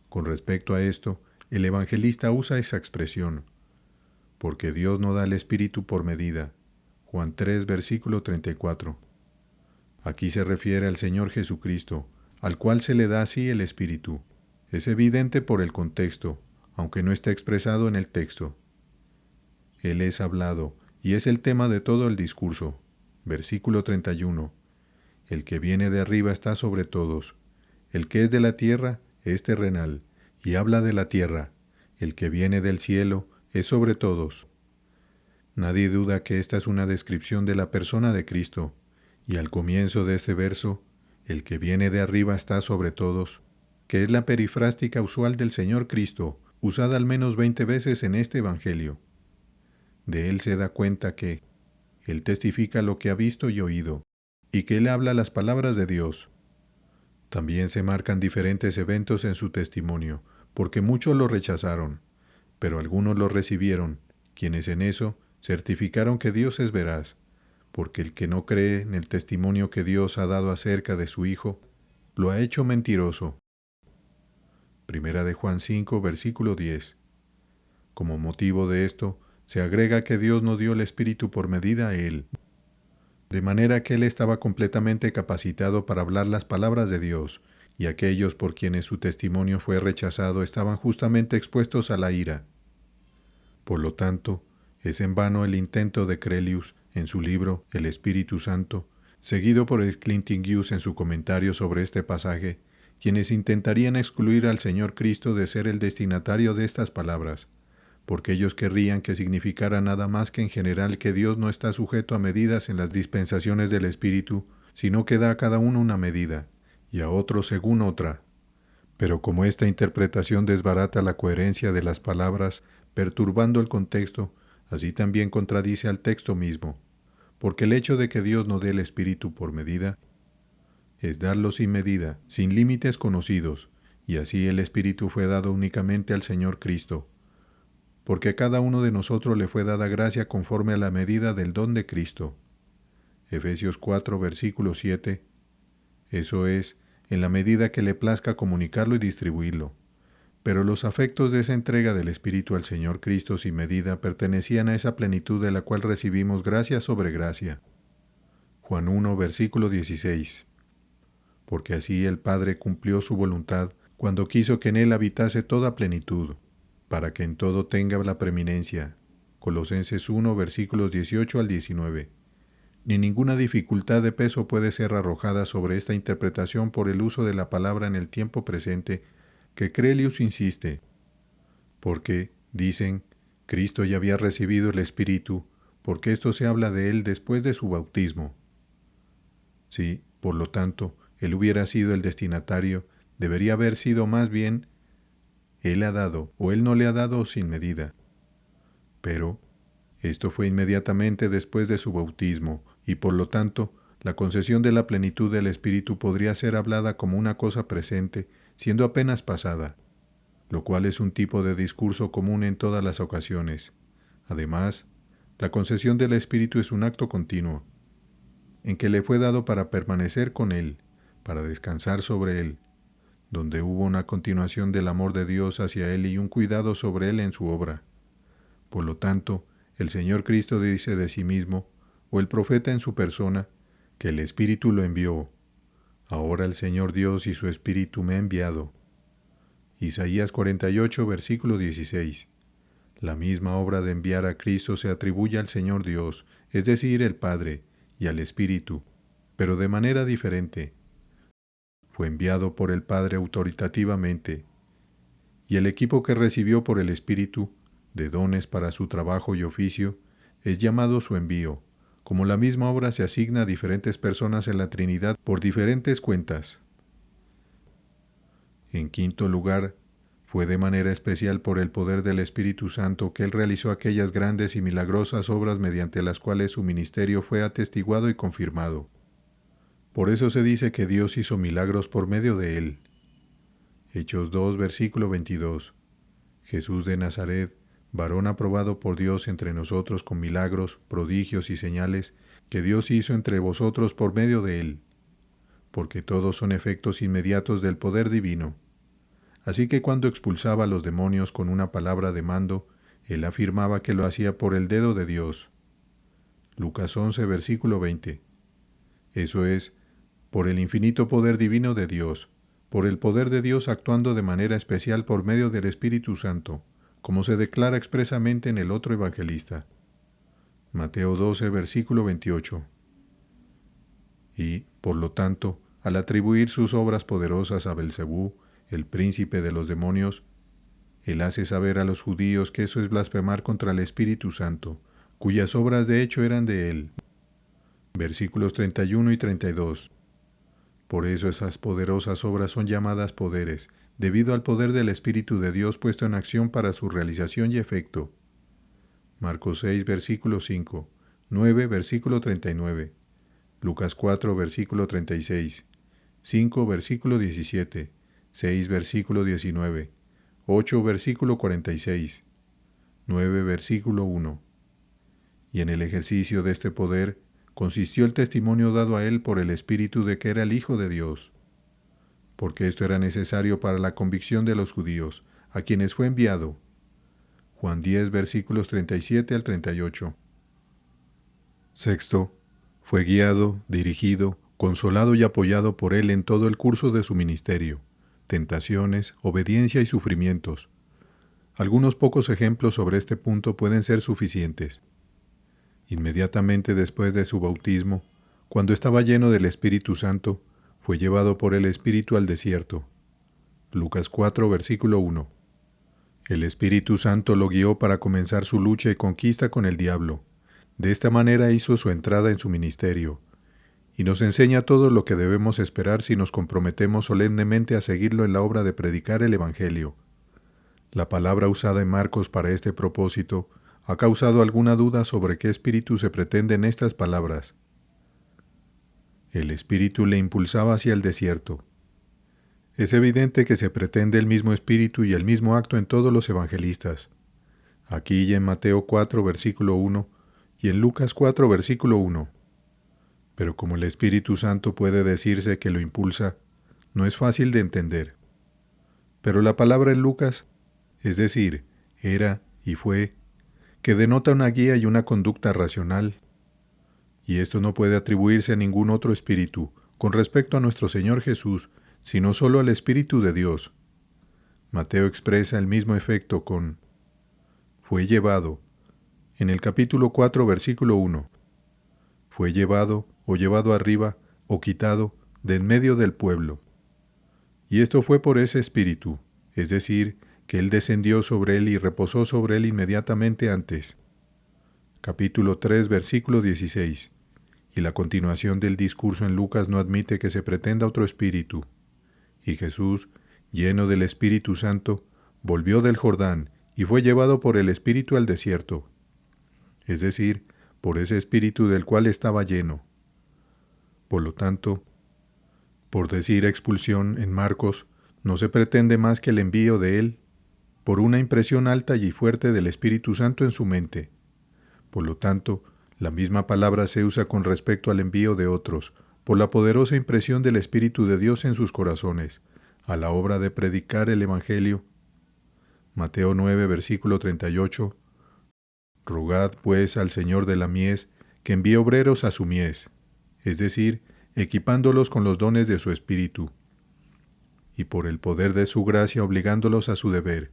Con respecto a esto, el evangelista usa esa expresión, porque Dios no da el Espíritu por medida. Juan 3, versículo 34. Aquí se refiere al Señor Jesucristo, al cual se le da así el Espíritu. Es evidente por el contexto, aunque no está expresado en el texto. Él es hablado, y es el tema de todo el discurso. Versículo 31. El que viene de arriba está sobre todos. El que es de la tierra es terrenal, y habla de la tierra. El que viene del cielo es sobre todos. Nadie duda que esta es una descripción de la persona de Cristo, y al comienzo de este verso, el que viene de arriba está sobre todos, que es la perifrástica usual del Señor Cristo, usada al menos 20 veces en este Evangelio. De él se da cuenta que él testifica lo que ha visto y oído, y que él habla las palabras de Dios. También se marcan diferentes eventos en su testimonio, porque muchos lo rechazaron, pero algunos lo recibieron, quienes en eso certificaron que Dios es veraz, porque el que no cree en el testimonio que Dios ha dado acerca de su Hijo, lo ha hecho mentiroso. Primera de Juan 5, versículo 10. Como motivo de esto, se agrega que Dios no dio el Espíritu por medida a él, de manera que él estaba completamente capacitado para hablar las palabras de Dios, y aquellos por quienes su testimonio fue rechazado estaban justamente expuestos a la ira. Por lo tanto, es en vano el intento de Crelius, en su libro El Espíritu Santo, seguido por el Clintingius en su comentario sobre este pasaje, quienes intentarían excluir al Señor Cristo de ser el destinatario de estas palabras, porque ellos querrían que significara nada más que en general que Dios no está sujeto a medidas en las dispensaciones del Espíritu, sino que da a cada uno una medida, y a otro según otra. Pero como esta interpretación desbarata la coherencia de las palabras, perturbando el contexto, así también contradice al texto mismo, porque el hecho de que Dios no dé el Espíritu por medida, es darlo sin medida, sin límites conocidos, y así el Espíritu fue dado únicamente al Señor Cristo, porque a cada uno de nosotros le fue dada gracia conforme a la medida del don de Cristo. Efesios 4, versículo 7, eso es, en la medida que le plazca comunicarlo y distribuirlo. Pero los afectos de esa entrega del Espíritu al Señor Cristo sin medida pertenecían a esa plenitud de la cual recibimos gracia sobre gracia. Juan 1, versículo 16. Porque así el Padre cumplió su voluntad cuando quiso que en él habitase toda plenitud, para que en todo tenga la preeminencia. Colosenses 1, versículos 18 al 19. Ni ninguna dificultad de peso puede ser arrojada sobre esta interpretación por el uso de la palabra en el tiempo presente, que Crelius insiste, porque, dicen, Cristo ya había recibido el Espíritu, porque esto se habla de él después de su bautismo. Si, por lo tanto, él hubiera sido el destinatario, debería haber sido más bien, él ha dado o él no le ha dado sin medida. Pero, esto fue inmediatamente después de su bautismo, y por lo tanto, la concesión de la plenitud del Espíritu podría ser hablada como una cosa presente, siendo apenas pasada, lo cual es un tipo de discurso común en todas las ocasiones. Además, la concesión del Espíritu es un acto continuo, en que le fue dado para permanecer con Él, para descansar sobre Él. donde hubo una continuación del amor de Dios hacia él y un cuidado sobre él en su obra. Por lo tanto, el Señor Cristo dice de sí mismo, o el profeta en su persona, que el Espíritu lo envió. Ahora el Señor Dios y su Espíritu me ha enviado. Isaías 48, versículo 16. La misma obra de enviar a Cristo se atribuye al Señor Dios, es decir, el Padre, y al Espíritu, pero de manera diferente. Fue enviado por el Padre autoritativamente, y el equipo que recibió por el Espíritu, de dones para su trabajo y oficio, es llamado su envío, como la misma obra se asigna a diferentes personas en la Trinidad por diferentes cuentas. En quinto lugar, fue de manera especial por el poder del Espíritu Santo que él realizó aquellas grandes y milagrosas obras mediante las cuales su ministerio fue atestiguado y confirmado. Por eso se dice que Dios hizo milagros por medio de él. Hechos 2, versículo 22. Jesús de Nazaret, varón aprobado por Dios entre nosotros con milagros, prodigios y señales que Dios hizo entre vosotros por medio de él, porque todos son efectos inmediatos del poder divino. Así que cuando expulsaba a los demonios con una palabra de mando, él afirmaba que lo hacía por el dedo de Dios. Lucas 11, versículo 20. Eso es, por el infinito poder divino de Dios, por el poder de Dios actuando de manera especial por medio del Espíritu Santo, como se declara expresamente en el otro evangelista. Mateo 12, versículo 28. Y, por lo tanto, al atribuir sus obras poderosas a Belcebú, el príncipe de los demonios, él hace saber a los judíos que eso es blasfemar contra el Espíritu Santo, cuyas obras de hecho eran de él. Versículos 31 y 32. Por eso esas poderosas obras son llamadas poderes, debido al poder del Espíritu de Dios puesto en acción para su realización y efecto. Marcos 6, versículo 5, 9, versículo 39, Lucas 4, versículo 36, 5, versículo 17, 6, versículo 19, 8, versículo 46, 9, versículo 1. Y en el ejercicio de este poder consistió el testimonio dado a él por el Espíritu de que era el Hijo de Dios, porque esto era necesario para la convicción de los judíos, a quienes fue enviado. Juan 10, versículos 37 al 38. Sexto, fue guiado, dirigido, consolado y apoyado por él en todo el curso de su ministerio, tentaciones, obediencia y sufrimientos. Algunos pocos ejemplos sobre este punto pueden ser suficientes. Inmediatamente después de su bautismo, cuando estaba lleno del Espíritu Santo, fue llevado por el Espíritu al desierto. Lucas 4, versículo 1. El Espíritu Santo lo guió para comenzar su lucha y conquista con el diablo. De esta manera hizo su entrada en su ministerio, y nos enseña todo lo que debemos esperar si nos comprometemos solemnemente a seguirlo en la obra de predicar el Evangelio. La palabra usada en Marcos para este propósito ha causado alguna duda sobre qué espíritu se pretende en estas palabras. El Espíritu le impulsaba hacia el desierto. Es evidente que se pretende el mismo espíritu y el mismo acto en todos los evangelistas. Aquí y en Mateo 4, versículo 1, y en Lucas 4, versículo 1. Pero como el Espíritu Santo puede decirse que lo impulsa, no es fácil de entender. Pero la palabra en Lucas, es decir, era y fue, que denota una guía y una conducta racional, y esto no puede atribuirse a ningún otro espíritu con respecto a nuestro Señor Jesús, sino solo al Espíritu de Dios. Mateo expresa el mismo efecto con fue llevado, en el capítulo 4, versículo 1. Fue llevado, o llevado arriba, o quitado, de en medio del pueblo. Y esto fue por ese Espíritu, es decir, que Él descendió sobre él y reposó sobre él inmediatamente antes. Capítulo 3, versículo 16. Y la continuación del discurso en Lucas no admite que se pretenda otro espíritu. Y Jesús, lleno del Espíritu Santo, volvió del Jordán y fue llevado por el Espíritu al desierto, es decir, por ese Espíritu del cual estaba lleno. Por lo tanto, por decir expulsión en Marcos, no se pretende más que el envío de él por una impresión alta y fuerte del Espíritu Santo en su mente. Por lo tanto, la misma palabra se usa con respecto al envío de otros, por la poderosa impresión del Espíritu de Dios en sus corazones, a la obra de predicar el Evangelio. Mateo 9, versículo 38. Rogad pues al Señor de la mies que envíe obreros a su mies, es decir, equipándolos con los dones de su Espíritu, y por el poder de su gracia obligándolos a su deber.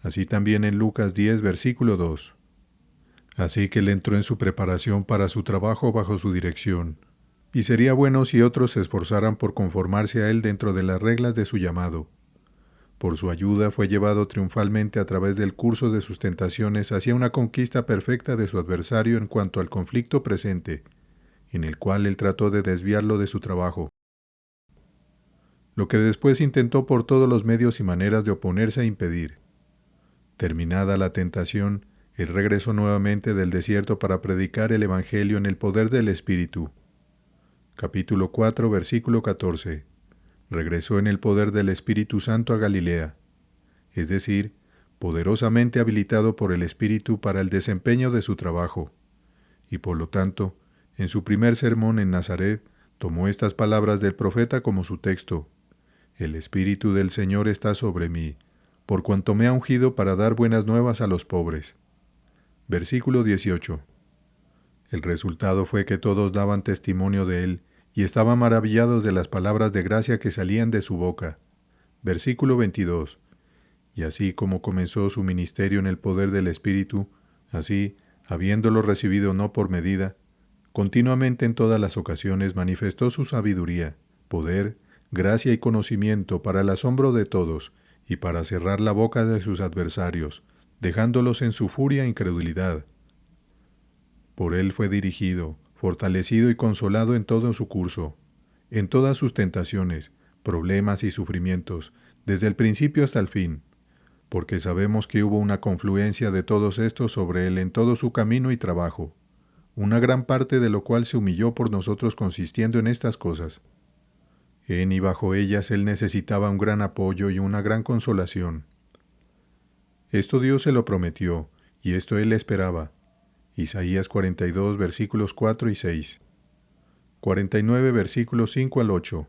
Así también en Lucas 10, versículo 2. Así que él entró en su preparación para su trabajo bajo su dirección, y sería bueno si otros se esforzaran por conformarse a él dentro de las reglas de su llamado. Por su ayuda fue llevado triunfalmente a través del curso de sus tentaciones hacia una conquista perfecta de su adversario en cuanto al conflicto presente, en el cual él trató de desviarlo de su trabajo. Lo que después intentó por todos los medios y maneras de oponerse e impedir. Terminada la tentación, él regresó nuevamente del desierto para predicar el Evangelio en el poder del Espíritu. Capítulo 4, versículo 14. Regresó en el poder del Espíritu Santo a Galilea, es decir, poderosamente habilitado por el Espíritu para el desempeño de su trabajo, y por lo tanto, en su primer sermón en Nazaret, tomó estas palabras del profeta como su texto: El Espíritu del Señor está sobre mí, por cuanto me ha ungido para dar buenas nuevas a los pobres. Versículo 18. El resultado fue que todos daban testimonio de él, y estaban maravillados de las palabras de gracia que salían de su boca. Versículo 22. Y así como comenzó su ministerio en el poder del Espíritu, así, habiéndolo recibido no por medida, continuamente en todas las ocasiones manifestó su sabiduría, poder, gracia y conocimiento para el asombro de todos, y para cerrar la boca de sus adversarios, dejándolos en su furia e incredulidad. Por él fue dirigido, fortalecido y consolado en todo su curso, en todas sus tentaciones, problemas y sufrimientos, desde el principio hasta el fin, porque sabemos que hubo una confluencia de todos estos sobre él en todo su camino y trabajo, una gran parte de lo cual se humilló por nosotros consistiendo en estas cosas. En y bajo ellas él necesitaba un gran apoyo y una gran consolación. Esto Dios se lo prometió, y esto él esperaba. Isaías 42, versículos 4 y 6. 49, versículos 5 al 8.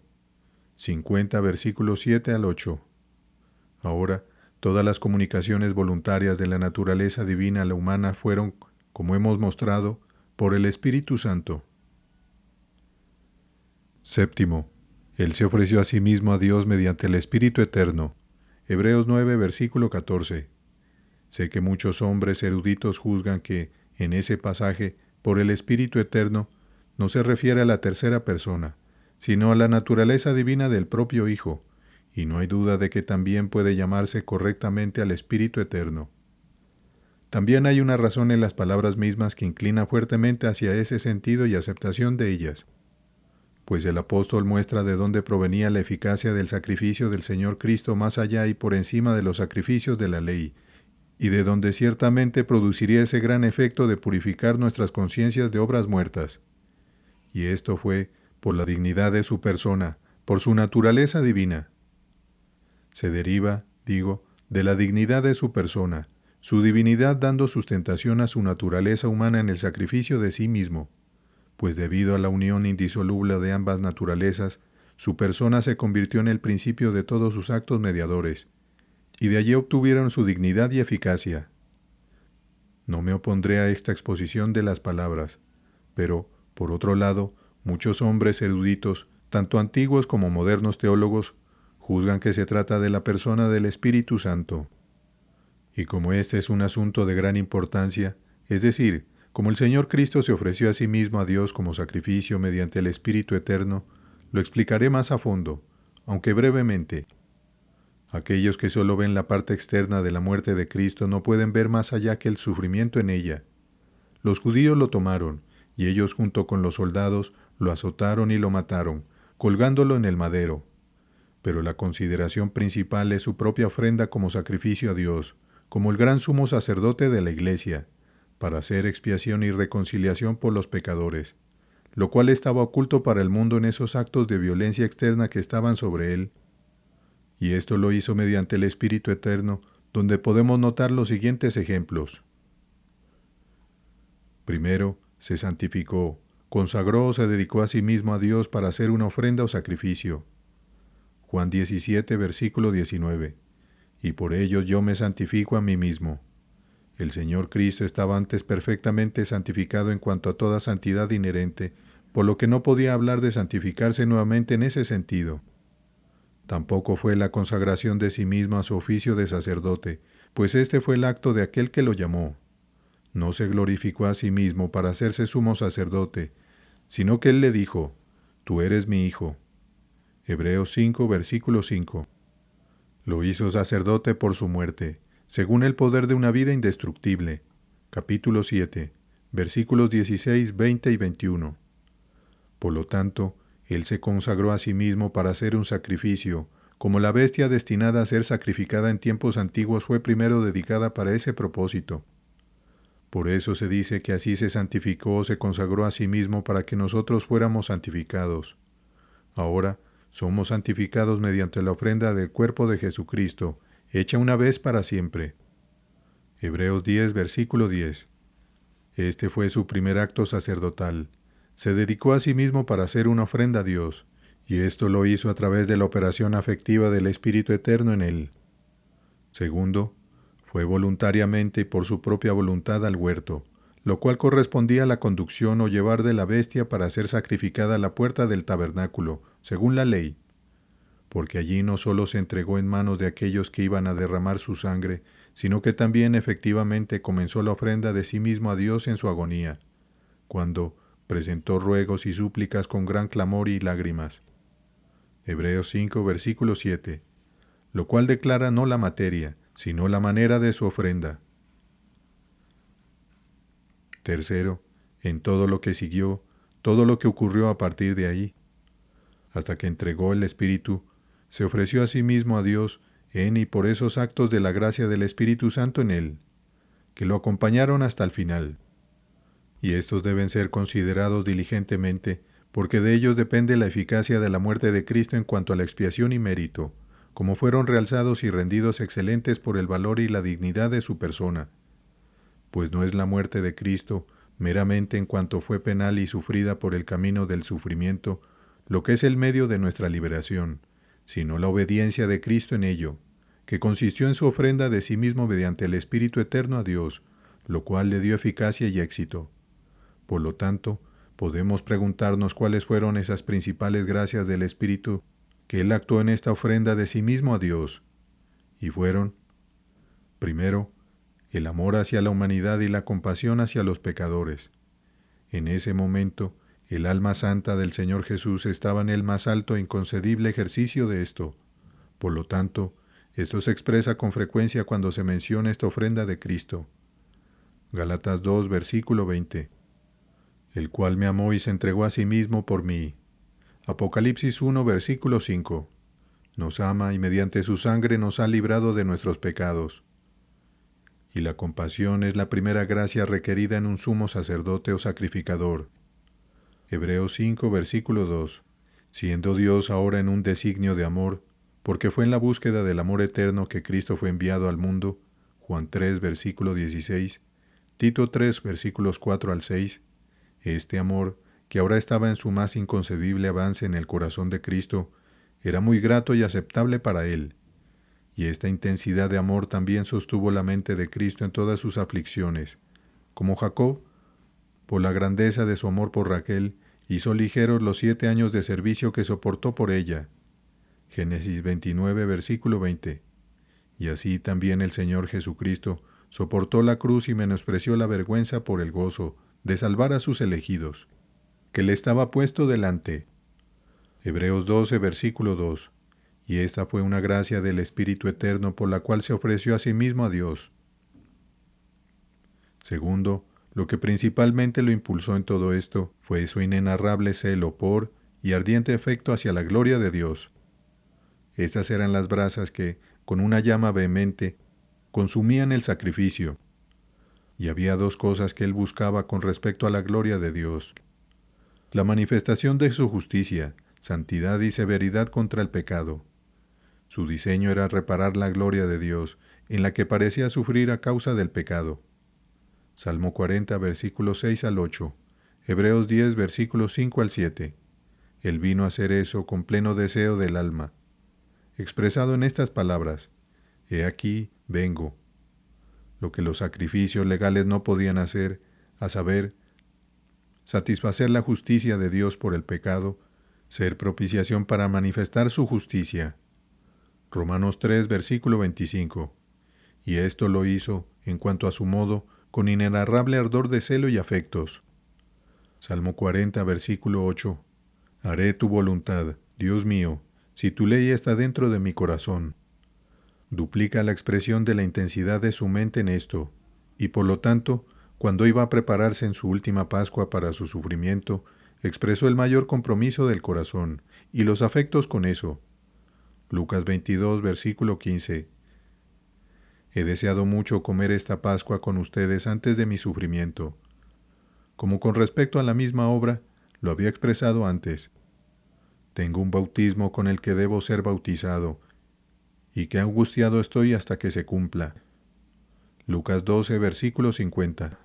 50, versículos 7 al 8. Ahora, todas las comunicaciones voluntarias de la naturaleza divina a la humana fueron, como hemos mostrado, por el Espíritu Santo. Séptimo, él se ofreció a sí mismo a Dios mediante el Espíritu Eterno. Hebreos 9, versículo 14. Sé que muchos hombres eruditos juzgan que, en ese pasaje, por el Espíritu Eterno, no se refiere a la tercera persona, sino a la naturaleza divina del propio Hijo, y no hay duda de que también puede llamarse correctamente al Espíritu Eterno. También hay una razón en las palabras mismas que inclina fuertemente hacia ese sentido y aceptación de ellas, pues el apóstol muestra de dónde provenía la eficacia del sacrificio del Señor Cristo más allá y por encima de los sacrificios de la ley, y de donde ciertamente produciría ese gran efecto de purificar nuestras conciencias de obras muertas. Y esto fue por la dignidad de su persona, por su naturaleza divina. Se deriva, digo, de la dignidad de su persona, su divinidad dando sustentación a su naturaleza humana en el sacrificio de sí mismo, pues debido a la unión indisoluble de ambas naturalezas, su persona se convirtió en el principio de todos sus actos mediadores, y de allí obtuvieron su dignidad y eficacia. No me opondré a esta exposición de las palabras, pero, por otro lado, muchos hombres eruditos, tanto antiguos como modernos teólogos, juzgan que se trata de la persona del Espíritu Santo. Y como este es un asunto de gran importancia, es decir, como el Señor Cristo se ofreció a sí mismo a Dios como sacrificio mediante el Espíritu Eterno, lo explicaré más a fondo, aunque brevemente. Aquellos que solo ven la parte externa de la muerte de Cristo no pueden ver más allá que el sufrimiento en ella. Los judíos lo tomaron, y ellos junto con los soldados lo azotaron y lo mataron, colgándolo en el madero. Pero la consideración principal es su propia ofrenda como sacrificio a Dios, como el gran sumo sacerdote de la Iglesia, para hacer expiación y reconciliación por los pecadores, lo cual estaba oculto para el mundo en esos actos de violencia externa que estaban sobre él. Y esto lo hizo mediante el Espíritu Eterno, donde podemos notar los siguientes ejemplos. Primero, se santificó, consagró o se dedicó a sí mismo a Dios para hacer una ofrenda o sacrificio. Juan 17, versículo 19. Y por ellos yo me santifico a mí mismo. El Señor Cristo estaba antes perfectamente santificado en cuanto a toda santidad inherente, por lo que no podía hablar de santificarse nuevamente en ese sentido. Tampoco fue la consagración de sí mismo a su oficio de sacerdote, pues este fue el acto de aquel que lo llamó. No se glorificó a sí mismo para hacerse sumo sacerdote, sino que él le dijo: Tú eres mi hijo. Hebreos 5, versículo 5. Lo hizo sacerdote por su muerte, según el poder de una vida indestructible. Capítulo 7, versículos 16, 20 y 21. Por lo tanto, él se consagró a sí mismo para hacer un sacrificio, como la bestia destinada a ser sacrificada en tiempos antiguos fue primero dedicada para ese propósito. Por eso se dice que así se santificó o se consagró a sí mismo para que nosotros fuéramos santificados. Ahora, somos santificados mediante la ofrenda del cuerpo de Jesucristo, hecha una vez para siempre. Hebreos 10, versículo 10. Este fue su primer acto sacerdotal. Se dedicó a sí mismo para hacer una ofrenda a Dios, y esto lo hizo a través de la operación afectiva del Espíritu Eterno en él. Segundo, fue voluntariamente y por su propia voluntad al huerto, lo cual correspondía a la conducción o llevar de la bestia para ser sacrificada a la puerta del tabernáculo, según la ley, porque allí no solo se entregó en manos de aquellos que iban a derramar su sangre, sino que también efectivamente comenzó la ofrenda de sí mismo a Dios en su agonía, cuando presentó ruegos y súplicas con gran clamor y lágrimas. Hebreos 5, versículo 7, lo cual declara no la materia, sino la manera de su ofrenda. Tercero, en todo lo que siguió, todo lo que ocurrió a partir de ahí, hasta que entregó el Espíritu, se ofreció a sí mismo a Dios en y por esos actos de la gracia del Espíritu Santo en él, que lo acompañaron hasta el final. Y estos deben ser considerados diligentemente, porque de ellos depende la eficacia de la muerte de Cristo en cuanto a la expiación y mérito, como fueron realzados y rendidos excelentes por el valor y la dignidad de su persona. Pues no es la muerte de Cristo, meramente en cuanto fue penal y sufrida por el camino del sufrimiento, lo que es el medio de nuestra liberación, sino la obediencia de Cristo en ello, que consistió en su ofrenda de sí mismo mediante el Espíritu Eterno a Dios, lo cual le dio eficacia y éxito. Por lo tanto, podemos preguntarnos cuáles fueron esas principales gracias del Espíritu que Él actuó en esta ofrenda de sí mismo a Dios. Y fueron, primero, el amor hacia la humanidad y la compasión hacia los pecadores. En ese momento, el alma santa del Señor Jesús estaba en el más alto e inconcebible ejercicio de esto. Por lo tanto, esto se expresa con frecuencia cuando se menciona esta ofrenda de Cristo. Gálatas 2, versículo 20. El cual me amó y se entregó a sí mismo por mí. Apocalipsis 1, versículo 5. Nos ama y mediante su sangre nos ha librado de nuestros pecados. Y la compasión es la primera gracia requerida en un sumo sacerdote o sacrificador. Hebreos 5, versículo 2. Siendo Dios ahora en un designio de amor, porque fue en la búsqueda del amor eterno que Cristo fue enviado al mundo. Juan 3, versículo 16. Tito 3, versículos 4 al 6. Este amor, que ahora estaba en su más inconcebible avance en el corazón de Cristo, era muy grato y aceptable para él. Y esta intensidad de amor también sostuvo la mente de Cristo en todas sus aflicciones. Como Jacob, por la grandeza de su amor por Raquel, hizo ligeros los 7 años de servicio que soportó por ella. Génesis 29, versículo 20. Y así también el Señor Jesucristo soportó la cruz y menospreció la vergüenza por el gozo de salvar a sus elegidos, que le estaba puesto delante. Hebreos 12, versículo 2. Y esta fue una gracia del Espíritu Eterno por la cual se ofreció a sí mismo a Dios. Segundo, lo que principalmente lo impulsó en todo esto fue su inenarrable celo por y ardiente afecto hacia la gloria de Dios. Estas eran las brasas que, con una llama vehemente, consumían el sacrificio. Y había dos cosas que él buscaba con respecto a la gloria de Dios: la manifestación de su justicia, santidad y severidad contra el pecado. Su diseño era reparar la gloria de Dios, en la que parecía sufrir a causa del pecado. Salmo 40, versículos 6 al 8. Hebreos 10, versículos 5 al 7. Él vino a hacer eso con pleno deseo del alma. expresado en estas palabras: «He aquí, vengo». Lo que los sacrificios legales no podían hacer, a saber, satisfacer la justicia de Dios por el pecado, ser propiciación para manifestar su justicia. Romanos 3, versículo 25. Y esto lo hizo, en cuanto a su modo, con inenarrable ardor de celo y afectos. Salmo 40, versículo 8. Haré tu voluntad, Dios mío, si tu ley está dentro de mi corazón. Duplica la expresión de la intensidad de su mente en esto, y por lo tanto, cuando iba a prepararse en su última Pascua para su sufrimiento, expresó el mayor compromiso del corazón y los afectos con eso. Lucas 22, versículo 15. He deseado mucho comer esta Pascua con ustedes antes de mi sufrimiento. Como con respecto a la misma obra, lo había expresado antes. Tengo un bautismo con el que debo ser bautizado, y qué angustiado estoy hasta que se cumpla. Lucas 12, versículo 50.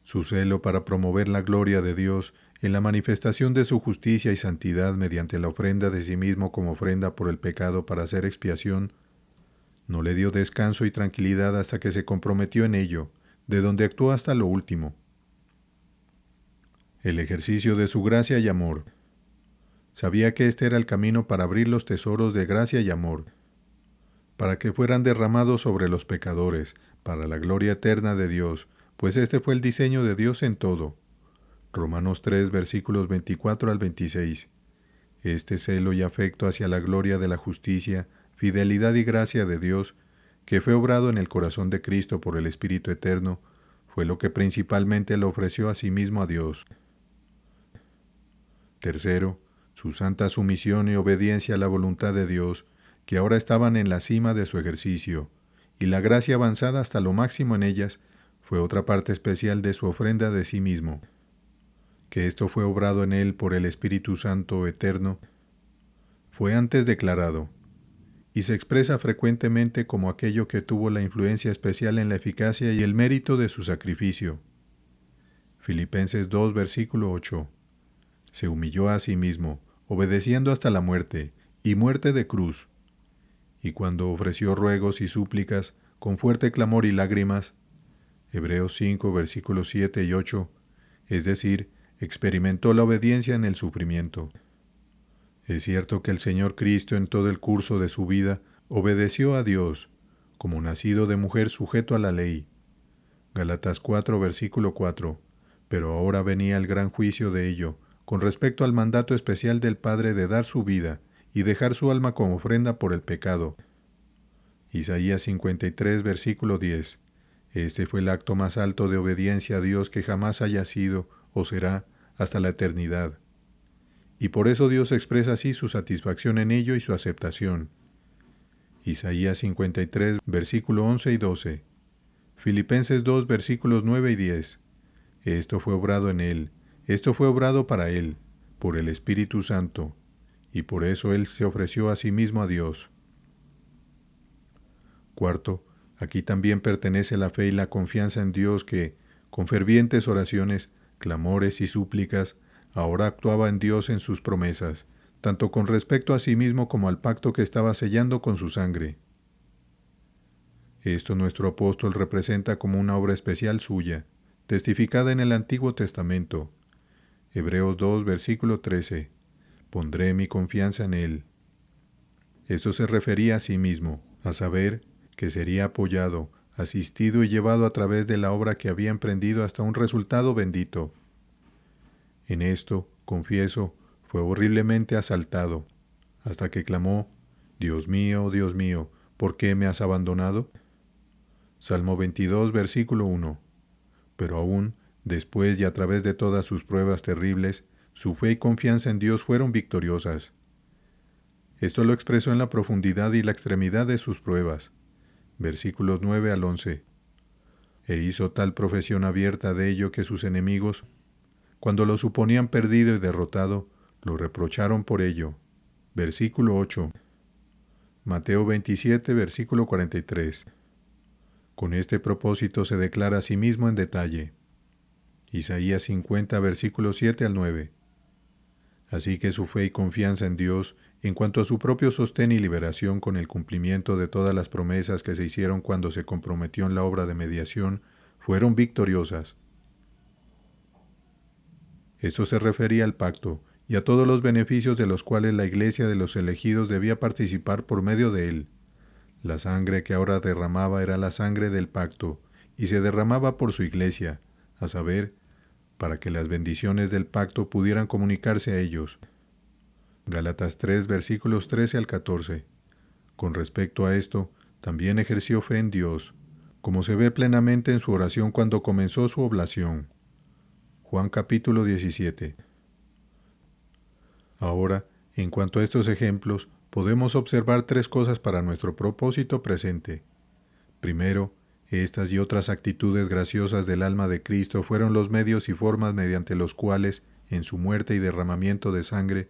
Su celo para promover la gloria de Dios en la manifestación de su justicia y santidad mediante la ofrenda de sí mismo como ofrenda por el pecado para hacer expiación, no le dio descanso y tranquilidad hasta que se comprometió en ello, de donde actuó hasta lo último. El ejercicio de su gracia y amor. Sabía que este era el camino para abrir los tesoros de gracia y amor, para que fueran derramados sobre los pecadores, para la gloria eterna de Dios, pues este fue el diseño de Dios en todo. Romanos 3, versículos 24 al 26. Este celo y afecto hacia la gloria de la justicia, fidelidad y gracia de Dios, que fue obrado en el corazón de Cristo por el Espíritu Eterno, fue lo que principalmente le ofreció a sí mismo a Dios. Tercero, su santa sumisión y obediencia a la voluntad de Dios, que ahora estaban en la cima de su ejercicio, y la gracia avanzada hasta lo máximo en ellas, fue otra parte especial de su ofrenda de sí mismo. Que esto fue obrado en él por el Espíritu Santo eterno, fue antes declarado, y se expresa frecuentemente como aquello que tuvo la influencia especial en la eficacia y el mérito de su sacrificio. Filipenses 2, versículo 8. Se humilló a sí mismo, obedeciendo hasta la muerte, y muerte de cruz. Y cuando ofreció ruegos y súplicas, con fuerte clamor y lágrimas, Hebreos 5, versículos 7 y 8, es decir, experimentó la obediencia en el sufrimiento. Es cierto que el Señor Cristo en todo el curso de su vida obedeció a Dios, como nacido de mujer sujeto a la ley. Gálatas 4, versículo 4, pero ahora venía el gran juicio de ello, con respecto al mandato especial del Padre de dar su vida y dejar su alma como ofrenda por el pecado. Isaías 53, versículo 10. Este fue el acto más alto de obediencia a Dios que jamás haya sido o será hasta la eternidad. Y por eso Dios expresa así su satisfacción en ello y su aceptación. Isaías 53, versículo 11 y 12. Filipenses 2, versículos 9 y 10. Esto fue obrado en él, esto fue obrado para él, por el Espíritu Santo, y por eso él se ofreció a sí mismo a Dios. Cuarto, aquí también pertenece la fe y la confianza en Dios que, con fervientes oraciones, clamores y súplicas, ahora actuaba en Dios en sus promesas, tanto con respecto a sí mismo como al pacto que estaba sellando con su sangre. Esto nuestro apóstol representa como una obra especial suya, testificada en el Antiguo Testamento. Hebreos 2, versículo 13. Pondré mi confianza en él. Esto se refería a sí mismo, a saber, que sería apoyado, asistido y llevado a través de la obra que había emprendido hasta un resultado bendito. En esto, confieso, fue horriblemente asaltado, hasta que clamó: Dios mío, ¿por qué me has abandonado? Salmo 22, versículo 1. Pero aún, después y a través de todas sus pruebas terribles, su fe y confianza en Dios fueron victoriosas. Esto lo expresó en la profundidad y la extremidad de sus pruebas. Versículos 9 al 11. E hizo tal profesión abierta de ello que sus enemigos, cuando lo suponían perdido y derrotado, lo reprocharon por ello. Versículo 8. Mateo 27, versículo 43. Con este propósito se declara a sí mismo en detalle. Isaías 50, versículos 7 al 9. Así que su fe y confianza en Dios, en cuanto a su propio sostén y liberación con el cumplimiento de todas las promesas que se hicieron cuando se comprometió en la obra de mediación, fueron victoriosas. Esto se refería al pacto y a todos los beneficios de los cuales la Iglesia de los elegidos debía participar por medio de él. La sangre que ahora derramaba era la sangre del pacto, y se derramaba por su Iglesia, a saber, para que las bendiciones del pacto pudieran comunicarse a ellos. Gálatas 3, versículos 13 al 14. Con respecto a esto, también ejerció fe en Dios, como se ve plenamente en su oración cuando comenzó su oblación. Juan capítulo 17. Ahora, en cuanto a estos ejemplos, podemos observar tres cosas para nuestro propósito presente. Primero, estas y otras actitudes graciosas del alma de Cristo fueron los medios y formas mediante los cuales, en su muerte y derramamiento de sangre,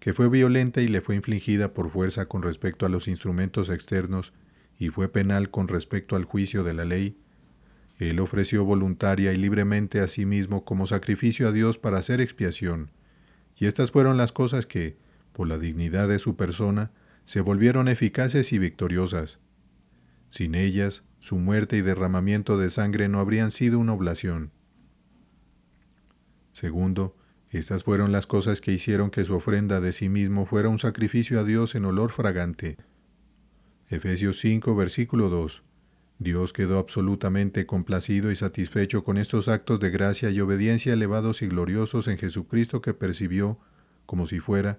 que fue violenta y le fue infligida por fuerza con respecto a los instrumentos externos y fue penal con respecto al juicio de la ley, él ofreció voluntaria y libremente a sí mismo como sacrificio a Dios para hacer expiación, y estas fueron las cosas que, por la dignidad de su persona, se volvieron eficaces y victoriosas. Sin ellas, su muerte y derramamiento de sangre no habrían sido una oblación. Segundo, estas fueron las cosas que hicieron que su ofrenda de sí mismo fuera un sacrificio a Dios en olor fragante. Efesios 5, versículo 2. Dios quedó absolutamente complacido y satisfecho con estos actos de gracia y obediencia elevados y gloriosos en Jesucristo que percibió, como si fuera,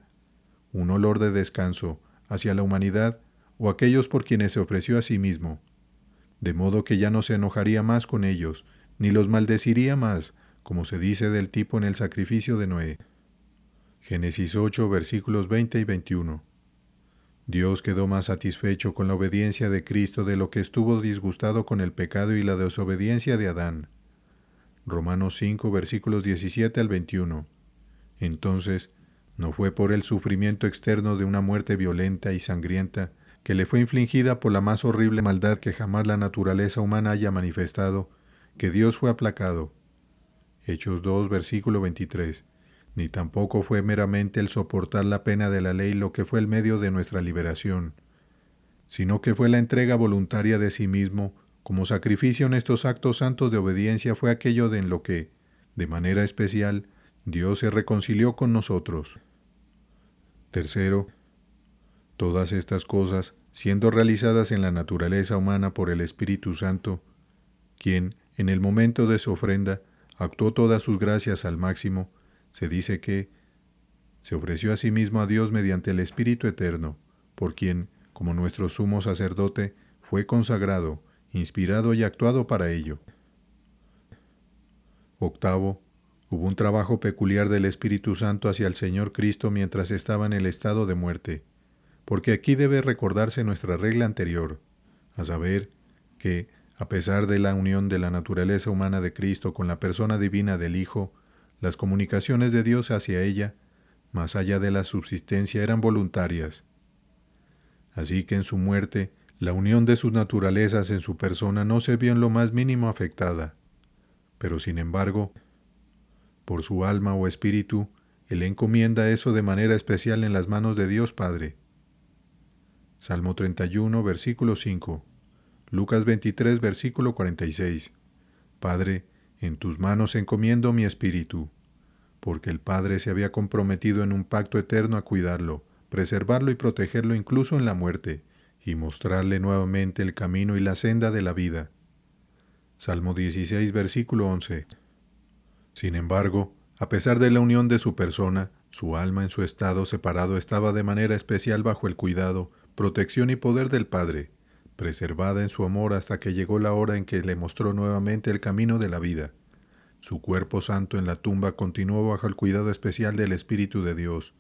un olor de descanso hacia la humanidad o aquellos por quienes se ofreció a sí mismo, de modo que ya no se enojaría más con ellos, ni los maldeciría más, como se dice del tipo en el sacrificio de Noé. Génesis 8, versículos 20 y 21. Dios quedó más satisfecho con la obediencia de Cristo de lo que estuvo disgustado con el pecado y la desobediencia de Adán. Romanos 5, versículos 17 al 21. Entonces, no fue por el sufrimiento externo de una muerte violenta y sangrienta que le fue infligida por la más horrible maldad que jamás la naturaleza humana haya manifestado, que Dios fue aplacado. Hechos 2, versículo 23. Ni tampoco fue meramente el soportar la pena de la ley lo que fue el medio de nuestra liberación, sino que fue la entrega voluntaria de sí mismo, como sacrificio en estos actos santos de obediencia fue aquello en lo que, de manera especial, Dios se reconcilió con nosotros. Tercero, todas estas cosas, siendo realizadas en la naturaleza humana por el Espíritu Santo, quien, en el momento de su ofrenda, actuó todas sus gracias al máximo, se dice que se ofreció a sí mismo a Dios mediante el Espíritu Eterno, por quien, como nuestro sumo sacerdote, fue consagrado, inspirado y actuado para ello. Octavo, hubo un trabajo peculiar del Espíritu Santo hacia el Señor Cristo mientras estaba en el estado de muerte, porque aquí debe recordarse nuestra regla anterior, a saber, que, a pesar de la unión de la naturaleza humana de Cristo con la persona divina del Hijo, las comunicaciones de Dios hacia ella, más allá de la subsistencia, eran voluntarias. Así que en su muerte, la unión de sus naturalezas en su persona no se vio en lo más mínimo afectada. Pero sin embargo, por su alma o espíritu, Él encomienda eso de manera especial en las manos de Dios Padre. Salmo 31, versículo 5. Lucas 23, versículo 46. Padre, en tus manos encomiendo mi espíritu, porque el Padre se había comprometido en un pacto eterno a cuidarlo, preservarlo y protegerlo incluso en la muerte, y mostrarle nuevamente el camino y la senda de la vida. Salmo 16, versículo 11. Sin embargo, a pesar de la unión de su persona, su alma en su estado separado estaba de manera especial bajo el cuidado, protección y poder del Padre, preservada en su amor hasta que llegó la hora en que le mostró nuevamente el camino de la vida. Su cuerpo santo en la tumba continuó bajo el cuidado especial del Espíritu de Dios.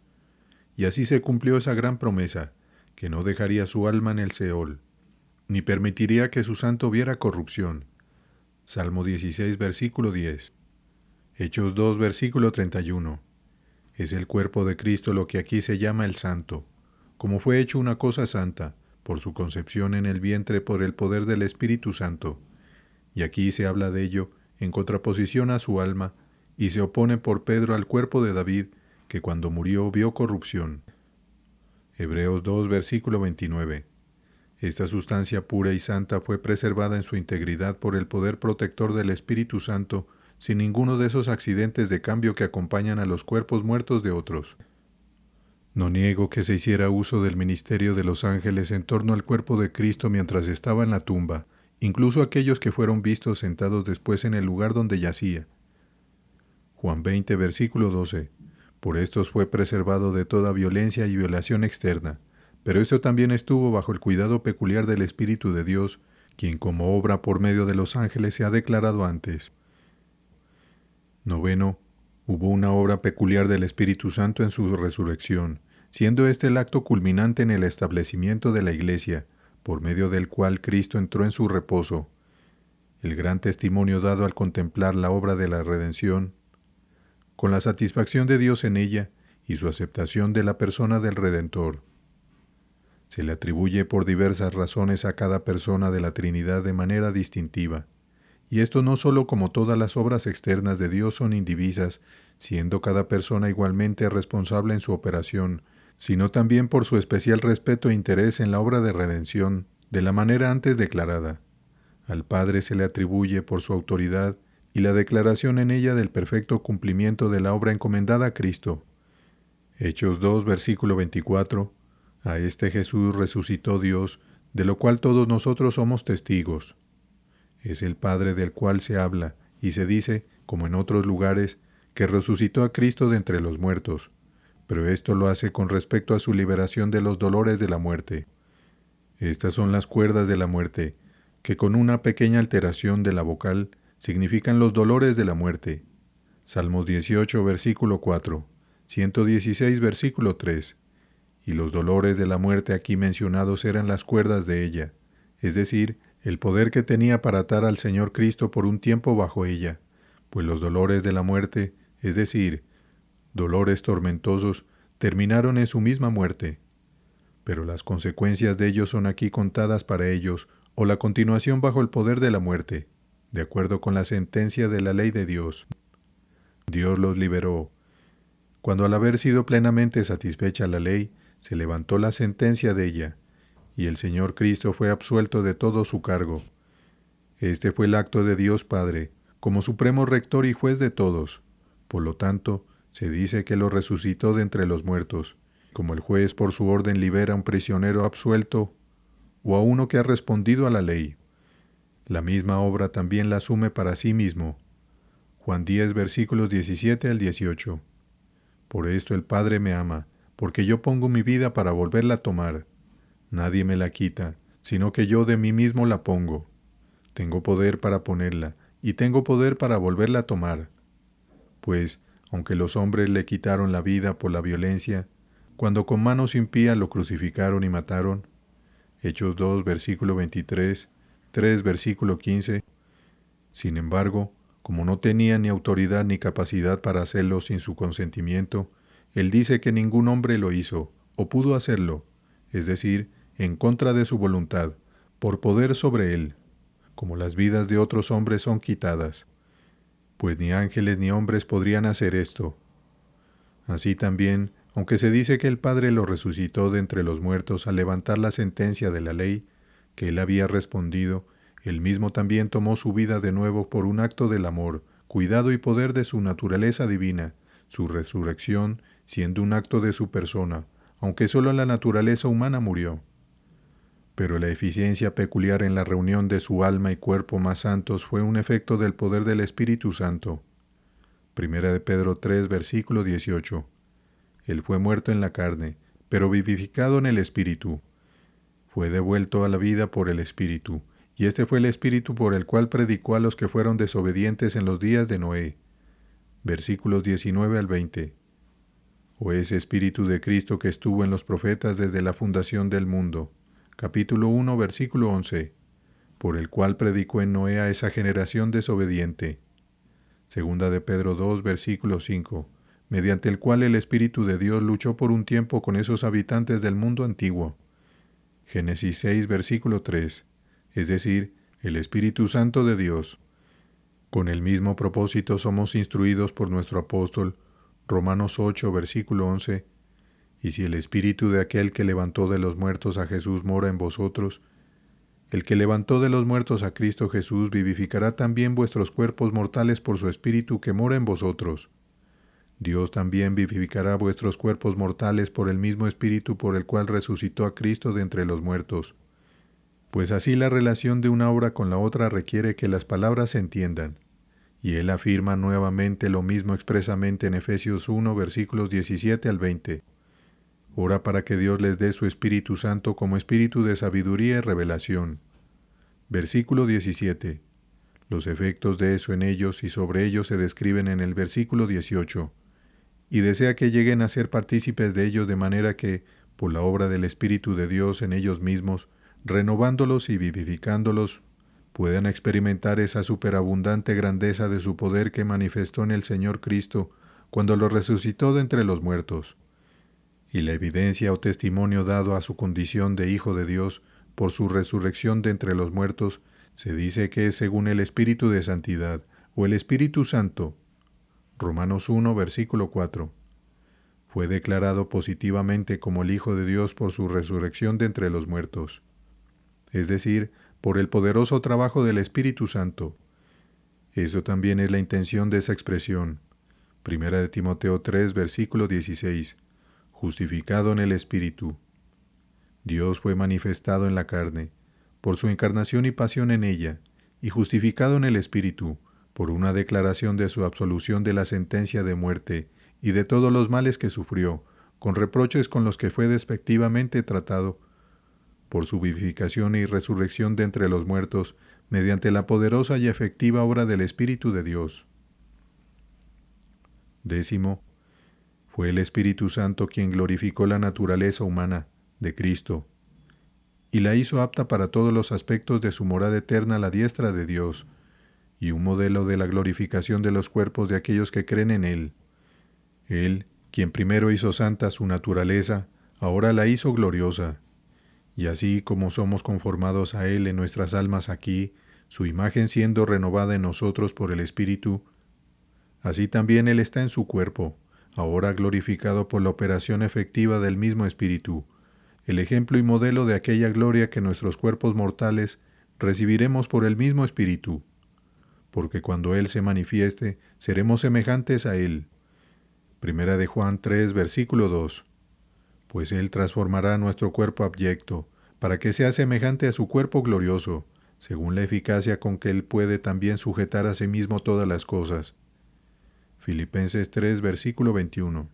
Y así se cumplió esa gran promesa, que no dejaría su alma en el Seol, ni permitiría que su santo viera corrupción. Salmo 16, versículo 10. Hechos 2, versículo 31. Es el cuerpo de Cristo lo que aquí se llama el santo, como fue hecho una cosa santa, por su concepción en el vientre por el poder del Espíritu Santo. Y aquí se habla de ello en contraposición a su alma, y se opone por Pedro al cuerpo de David, que cuando murió vio corrupción. Hebreos 2, versículo 29. Esta sustancia pura y santa fue preservada en su integridad por el poder protector del Espíritu Santo, sin ninguno de esos accidentes de cambio que acompañan a los cuerpos muertos de otros. No niego que se hiciera uso del ministerio de los ángeles en torno al cuerpo de Cristo mientras estaba en la tumba, incluso aquellos que fueron vistos sentados después en el lugar donde yacía. Juan 20, versículo 12. Por estos fue preservado de toda violencia y violación externa, pero esto también estuvo bajo el cuidado peculiar del Espíritu de Dios, quien como obra por medio de los ángeles se ha declarado antes. 9. Hubo una obra peculiar del Espíritu Santo en su resurrección, siendo este el acto culminante en el establecimiento de la Iglesia, por medio del cual Cristo entró en su reposo. El gran testimonio dado al contemplar la obra de la redención, con la satisfacción de Dios en ella y su aceptación de la persona del Redentor. Se le atribuye por diversas razones a cada persona de la Trinidad de manera distintiva, y esto no solo como todas las obras externas de Dios son indivisas, siendo cada persona igualmente responsable en su operación, sino también por su especial respeto e interés en la obra de redención, de la manera antes declarada. Al Padre se le atribuye por su autoridad y la declaración en ella del perfecto cumplimiento de la obra encomendada a Cristo. Hechos 2, versículo 24. A este Jesús resucitó Dios, de lo cual todos nosotros somos testigos. Es el Padre del cual se habla, y se dice, como en otros lugares, que resucitó a Cristo de entre los muertos, pero esto lo hace con respecto a su liberación de los dolores de la muerte. Estas son las cuerdas de la muerte, que con una pequeña alteración de la vocal significan los dolores de la muerte. Salmos 18, versículo 4, 116, versículo 3. Y los dolores de la muerte aquí mencionados eran las cuerdas de ella, es decir, el poder que tenía para atar al Señor Cristo por un tiempo bajo ella, pues los dolores de la muerte, es decir, dolores tormentosos, terminaron en su misma muerte. Pero las consecuencias de ellos son aquí contadas para ellos, o la continuación bajo el poder de la muerte, de acuerdo con la sentencia de la ley de Dios. Dios los liberó. Cuando al haber sido plenamente satisfecha la ley, se levantó la sentencia de ella, y el Señor Cristo fue absuelto de todo su cargo. Este fue el acto de Dios Padre, como supremo rector y juez de todos. Por lo tanto, se dice que lo resucitó de entre los muertos, como el juez por su orden libera a un prisionero absuelto o a uno que ha respondido a la ley. La misma obra también la asume para sí mismo. Juan 10, versículos 17 al 18. Por esto el Padre me ama, porque yo pongo mi vida para volverla a tomar. Nadie me la quita, sino que yo de mí mismo la pongo. Tengo poder para ponerla, y tengo poder para volverla a tomar. Pues, aunque los hombres le quitaron la vida por la violencia, cuando con manos impías lo crucificaron y mataron, Hechos 2, versículo 23, 3, versículo 15, sin embargo, como no tenía ni autoridad ni capacidad para hacerlo sin su consentimiento, él dice que ningún hombre lo hizo, o pudo hacerlo, es decir, en contra de su voluntad, por poder sobre él, como las vidas de otros hombres son quitadas, pues ni ángeles ni hombres podrían hacer esto. Así también, aunque se dice que el Padre lo resucitó de entre los muertos al levantar la sentencia de la ley, que él había respondido, él mismo también tomó su vida de nuevo por un acto del amor, cuidado y poder de su naturaleza divina, su resurrección siendo un acto de su persona, aunque solo la naturaleza humana murió. Pero la eficiencia peculiar en la reunión de su alma y cuerpo más santos fue un efecto del poder del Espíritu Santo. Primera de Pedro 3, versículo 18. Él fue muerto en la carne, pero vivificado en el Espíritu. Fue devuelto a la vida por el Espíritu, y este fue el Espíritu por el cual predicó a los que fueron desobedientes en los días de Noé. Versículos 19 al 20. O ese Espíritu de Cristo que estuvo en los profetas desde la fundación del mundo. Capítulo 1, versículo 11. Por el cual predicó en Noé a esa generación desobediente. Segunda de Pedro 2, versículo 5. Mediante el cual el Espíritu de Dios luchó por un tiempo con esos habitantes del mundo antiguo. Génesis 6, versículo 3. Es decir, el Espíritu Santo de Dios. Con el mismo propósito somos instruidos por nuestro apóstol, Romanos 8, versículo 11, y si el espíritu de aquel que levantó de los muertos a Jesús mora en vosotros, el que levantó de los muertos a Cristo Jesús vivificará también vuestros cuerpos mortales por su espíritu que mora en vosotros. Dios también vivificará vuestros cuerpos mortales por el mismo espíritu por el cual resucitó a Cristo de entre los muertos. Pues así la relación de una obra con la otra requiere que las palabras se entiendan. Y él afirma nuevamente lo mismo expresamente en Efesios 1, versículos 17 al 20. Ora para que Dios les dé su Espíritu Santo como espíritu de sabiduría y revelación. Versículo 17. Los efectos de eso en ellos y sobre ellos se describen en el versículo 18. Y desea que lleguen a ser partícipes de ellos de manera que, por la obra del Espíritu de Dios en ellos mismos, renovándolos y vivificándolos, puedan experimentar esa superabundante grandeza de su poder que manifestó en el Señor Cristo cuando lo resucitó de entre los muertos. Y la evidencia o testimonio dado a su condición de Hijo de Dios por su resurrección de entre los muertos, se dice que es según el Espíritu de Santidad, o el Espíritu Santo. Romanos 1, versículo 4. Fue declarado positivamente como el Hijo de Dios por su resurrección de entre los muertos, es decir, por el poderoso trabajo del Espíritu Santo. Eso también es la intención de esa expresión. Primera de Timoteo 3, versículo 16. Justificado en el Espíritu. Dios fue manifestado en la carne, por su encarnación y pasión en ella, y justificado en el Espíritu, por una declaración de su absolución de la sentencia de muerte y de todos los males que sufrió, con reproches con los que fue despectivamente tratado, por su vivificación y resurrección de entre los muertos, mediante la poderosa y efectiva obra del Espíritu de Dios. 10. Fue el Espíritu Santo quien glorificó la naturaleza humana de Cristo y la hizo apta para todos los aspectos de su morada eterna a la diestra de Dios, y un modelo de la glorificación de los cuerpos de aquellos que creen en Él. Él, quien primero hizo santa su naturaleza, ahora la hizo gloriosa. Y así como somos conformados a Él en nuestras almas aquí, su imagen siendo renovada en nosotros por el Espíritu, así también Él está en su cuerpo, ahora glorificado por la operación efectiva del mismo Espíritu, el ejemplo y modelo de aquella gloria que nuestros cuerpos mortales recibiremos por el mismo Espíritu, porque cuando Él se manifieste, seremos semejantes a Él. Primera de Juan 3, versículo 2. Pues Él transformará nuestro cuerpo abyecto, para que sea semejante a su cuerpo glorioso, según la eficacia con que Él puede también sujetar a sí mismo todas las cosas. Filipenses 3, versículo 21.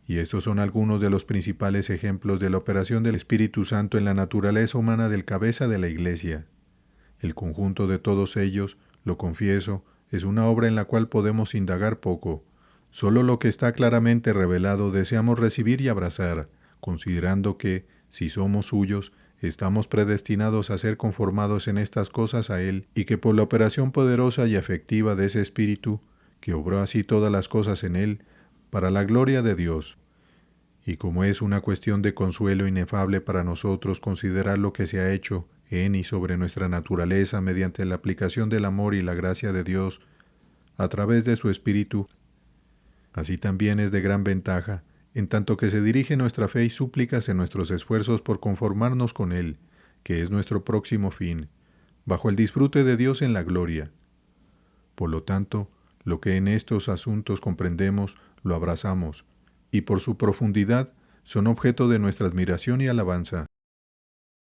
Y estos son algunos de los principales ejemplos de la operación del Espíritu Santo en la naturaleza humana del cabeza de la Iglesia. El conjunto de todos ellos, lo confieso, es una obra en la cual podemos indagar poco. Solo lo que está claramente revelado deseamos recibir y abrazar, considerando que, si somos suyos, estamos predestinados a ser conformados en estas cosas a Él, y que por la operación poderosa y efectiva de ese Espíritu, que obró así todas las cosas en Él, para la gloria de Dios. Y como es una cuestión de consuelo inefable para nosotros considerar lo que se ha hecho en y sobre nuestra naturaleza mediante la aplicación del amor y la gracia de Dios a través de su Espíritu, así también es de gran ventaja, en tanto que se dirige nuestra fe y súplicas en nuestros esfuerzos por conformarnos con Él, que es nuestro próximo fin, bajo el disfrute de Dios en la gloria. Por lo tanto, lo que en estos asuntos comprendemos, lo abrazamos, y por su profundidad son objeto de nuestra admiración y alabanza.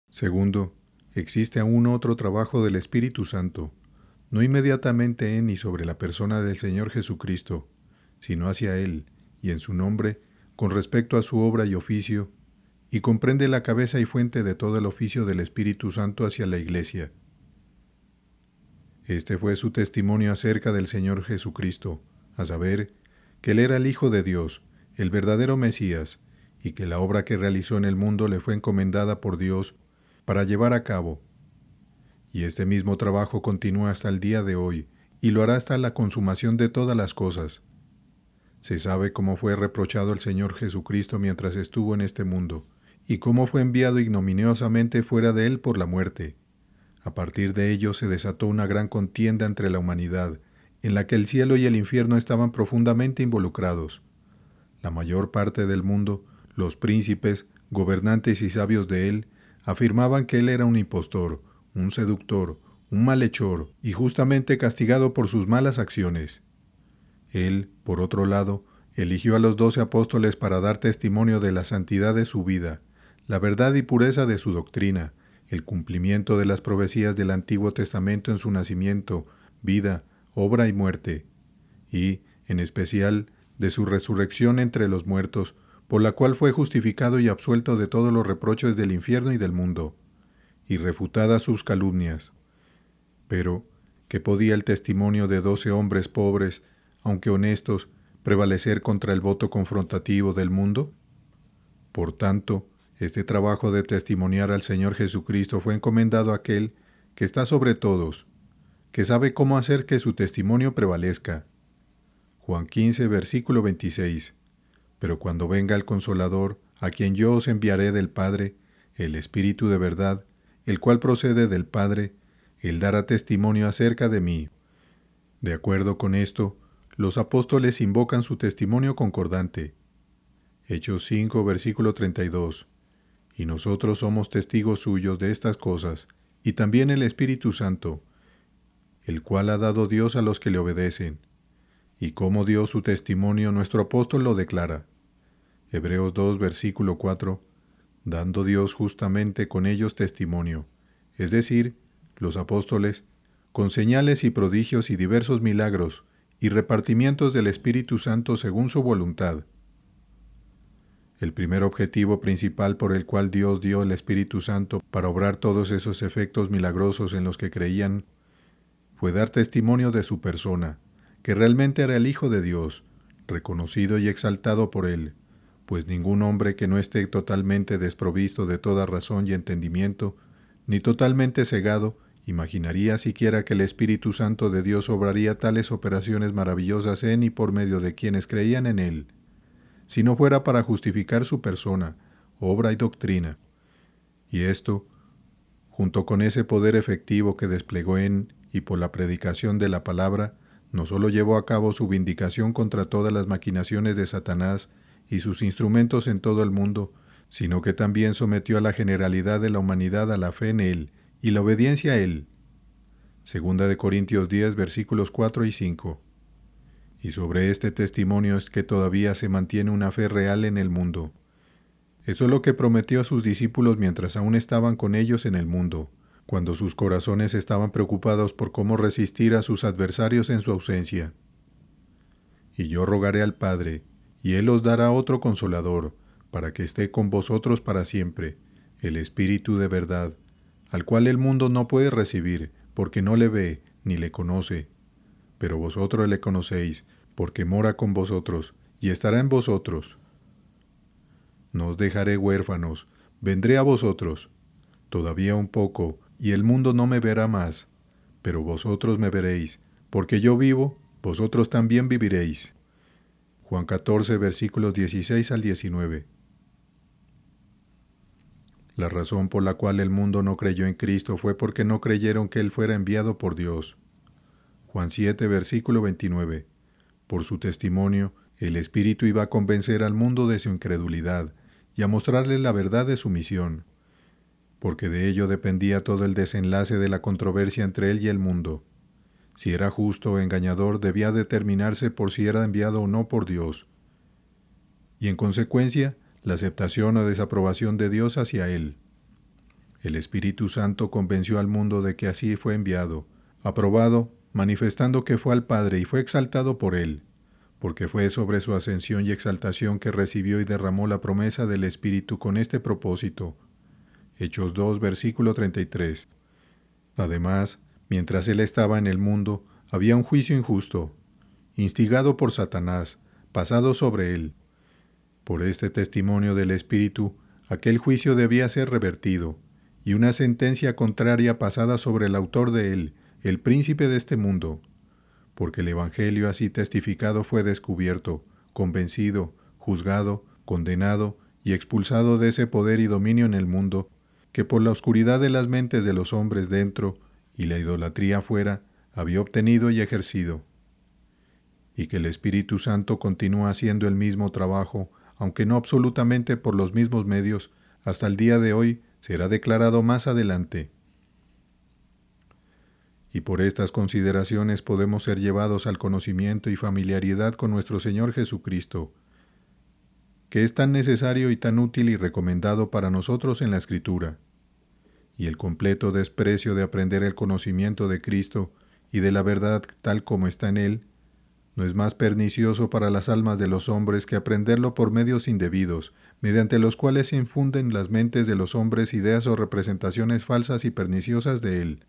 Segundo, existe aún otro trabajo del Espíritu Santo, no inmediatamente en y sobre la persona del Señor Jesucristo, sino hacia Él, y en su nombre, con respecto a su obra y oficio, y comprende la cabeza y fuente de todo el oficio del Espíritu Santo hacia la Iglesia. Este fue su testimonio acerca del Señor Jesucristo, a saber, que Él era el Hijo de Dios, el verdadero Mesías, y que la obra que realizó en el mundo le fue encomendada por Dios para llevar a cabo. Y este mismo trabajo continúa hasta el día de hoy, y lo hará hasta la consumación de todas las cosas. Se sabe cómo fue reprochado el Señor Jesucristo mientras estuvo en este mundo, y cómo fue enviado ignominiosamente fuera de él por la muerte. A partir de ello se desató una gran contienda entre la humanidad, en la que el cielo y el infierno estaban profundamente involucrados. La mayor parte del mundo, los príncipes, gobernantes y sabios de él, afirmaban que él era un impostor, un seductor, un malhechor y justamente castigado por sus malas acciones. Él, por otro lado, eligió a los 12 apóstoles para dar testimonio de la santidad de su vida, la verdad y pureza de su doctrina, el cumplimiento de las profecías del Antiguo Testamento en su nacimiento, vida, obra y muerte, y, en especial, de su resurrección entre los muertos, por la cual fue justificado y absuelto de todos los reproches del infierno y del mundo, y refutadas sus calumnias. Pero, ¿qué podía el testimonio de 12 hombres pobres, aunque honestos, prevalecer contra el voto confrontativo del mundo? Por tanto, este trabajo de testimoniar al Señor Jesucristo fue encomendado a aquel que está sobre todos, que sabe cómo hacer que su testimonio prevalezca. Juan 15, versículo 26. Pero cuando venga el Consolador, a quien yo os enviaré del Padre, el Espíritu de verdad, el cual procede del Padre, él dará testimonio acerca de mí. De acuerdo con esto, los apóstoles invocan su testimonio concordante. Hechos 5, versículo 32. Y nosotros somos testigos suyos de estas cosas, y también el Espíritu Santo, el cual ha dado Dios a los que le obedecen. Y como dio su testimonio, nuestro apóstol lo declara. Hebreos 2, versículo 4, dando Dios justamente con ellos testimonio, es decir, los apóstoles, con señales y prodigios y diversos milagros, y repartimientos del Espíritu Santo según su voluntad. El primer objetivo principal por el cual Dios dio el Espíritu Santo para obrar todos esos efectos milagrosos en los que creían, fue dar testimonio de su persona, que realmente era el Hijo de Dios, reconocido y exaltado por él, pues ningún hombre que no esté totalmente desprovisto de toda razón y entendimiento, ni totalmente cegado, imaginaría siquiera que el Espíritu Santo de Dios obraría tales operaciones maravillosas en y por medio de quienes creían en él, si no fuera para justificar su persona, obra y doctrina. Y esto, junto con ese poder efectivo que desplegó en y por la predicación de la palabra, no solo llevó a cabo su vindicación contra todas las maquinaciones de Satanás y sus instrumentos en todo el mundo, sino que también sometió a la generalidad de la humanidad a la fe en él y la obediencia a él. Segunda de Corintios 10, versículos 4 y 5. Y sobre este testimonio es que todavía se mantiene una fe real en el mundo. Eso es lo que prometió a sus discípulos mientras aún estaban con ellos en el mundo, cuando sus corazones estaban preocupados por cómo resistir a sus adversarios en su ausencia. Y yo rogaré al Padre, y Él os dará otro Consolador, para que esté con vosotros para siempre, el Espíritu de verdad, al cual el mundo no puede recibir, porque no le ve ni le conoce. Pero vosotros le conocéis, porque mora con vosotros, y estará en vosotros. No os dejaré huérfanos, vendré a vosotros. Todavía un poco, y el mundo no me verá más, pero vosotros me veréis, porque yo vivo, vosotros también viviréis. Juan 14, versículos 16 al 19. La razón por la cual el mundo no creyó en Cristo fue porque no creyeron que Él fuera enviado por Dios. Juan 7, versículo 29. Por su testimonio, el Espíritu iba a convencer al mundo de su incredulidad y a mostrarle la verdad de su misión, porque de ello dependía todo el desenlace de la controversia entre Él y el mundo. Si era justo o engañador debía determinarse por si era enviado o no por Dios, y en consecuencia, la aceptación o desaprobación de Dios hacia Él. El Espíritu Santo convenció al mundo de que así fue enviado, aprobado, manifestando que fue al Padre y fue exaltado por Él, porque fue sobre su ascensión y exaltación que recibió y derramó la promesa del Espíritu con este propósito. Hechos 2, versículo 33. Además, mientras Él estaba en el mundo, había un juicio injusto, instigado por Satanás, pasado sobre Él. Por este testimonio del Espíritu, aquel juicio debía ser revertido, y una sentencia contraria pasada sobre el autor de él, el príncipe de este mundo, porque el Evangelio así testificado fue descubierto, convencido, juzgado, condenado y expulsado de ese poder y dominio en el mundo, que por la oscuridad de las mentes de los hombres dentro y la idolatría fuera, había obtenido y ejercido. y que el Espíritu Santo continúa haciendo el mismo trabajo, aunque no absolutamente por los mismos medios, hasta el día de hoy, será declarado más adelante. Y por estas consideraciones podemos ser llevados al conocimiento y familiaridad con nuestro Señor Jesucristo, que es tan necesario y tan útil y recomendado para nosotros en la Escritura, y el completo desprecio de aprender el conocimiento de Cristo y de la verdad tal como está en Él, no es más pernicioso para las almas de los hombres que aprenderlo por medios indebidos, mediante los cuales se infunden en las mentes de los hombres ideas o representaciones falsas y perniciosas de Él.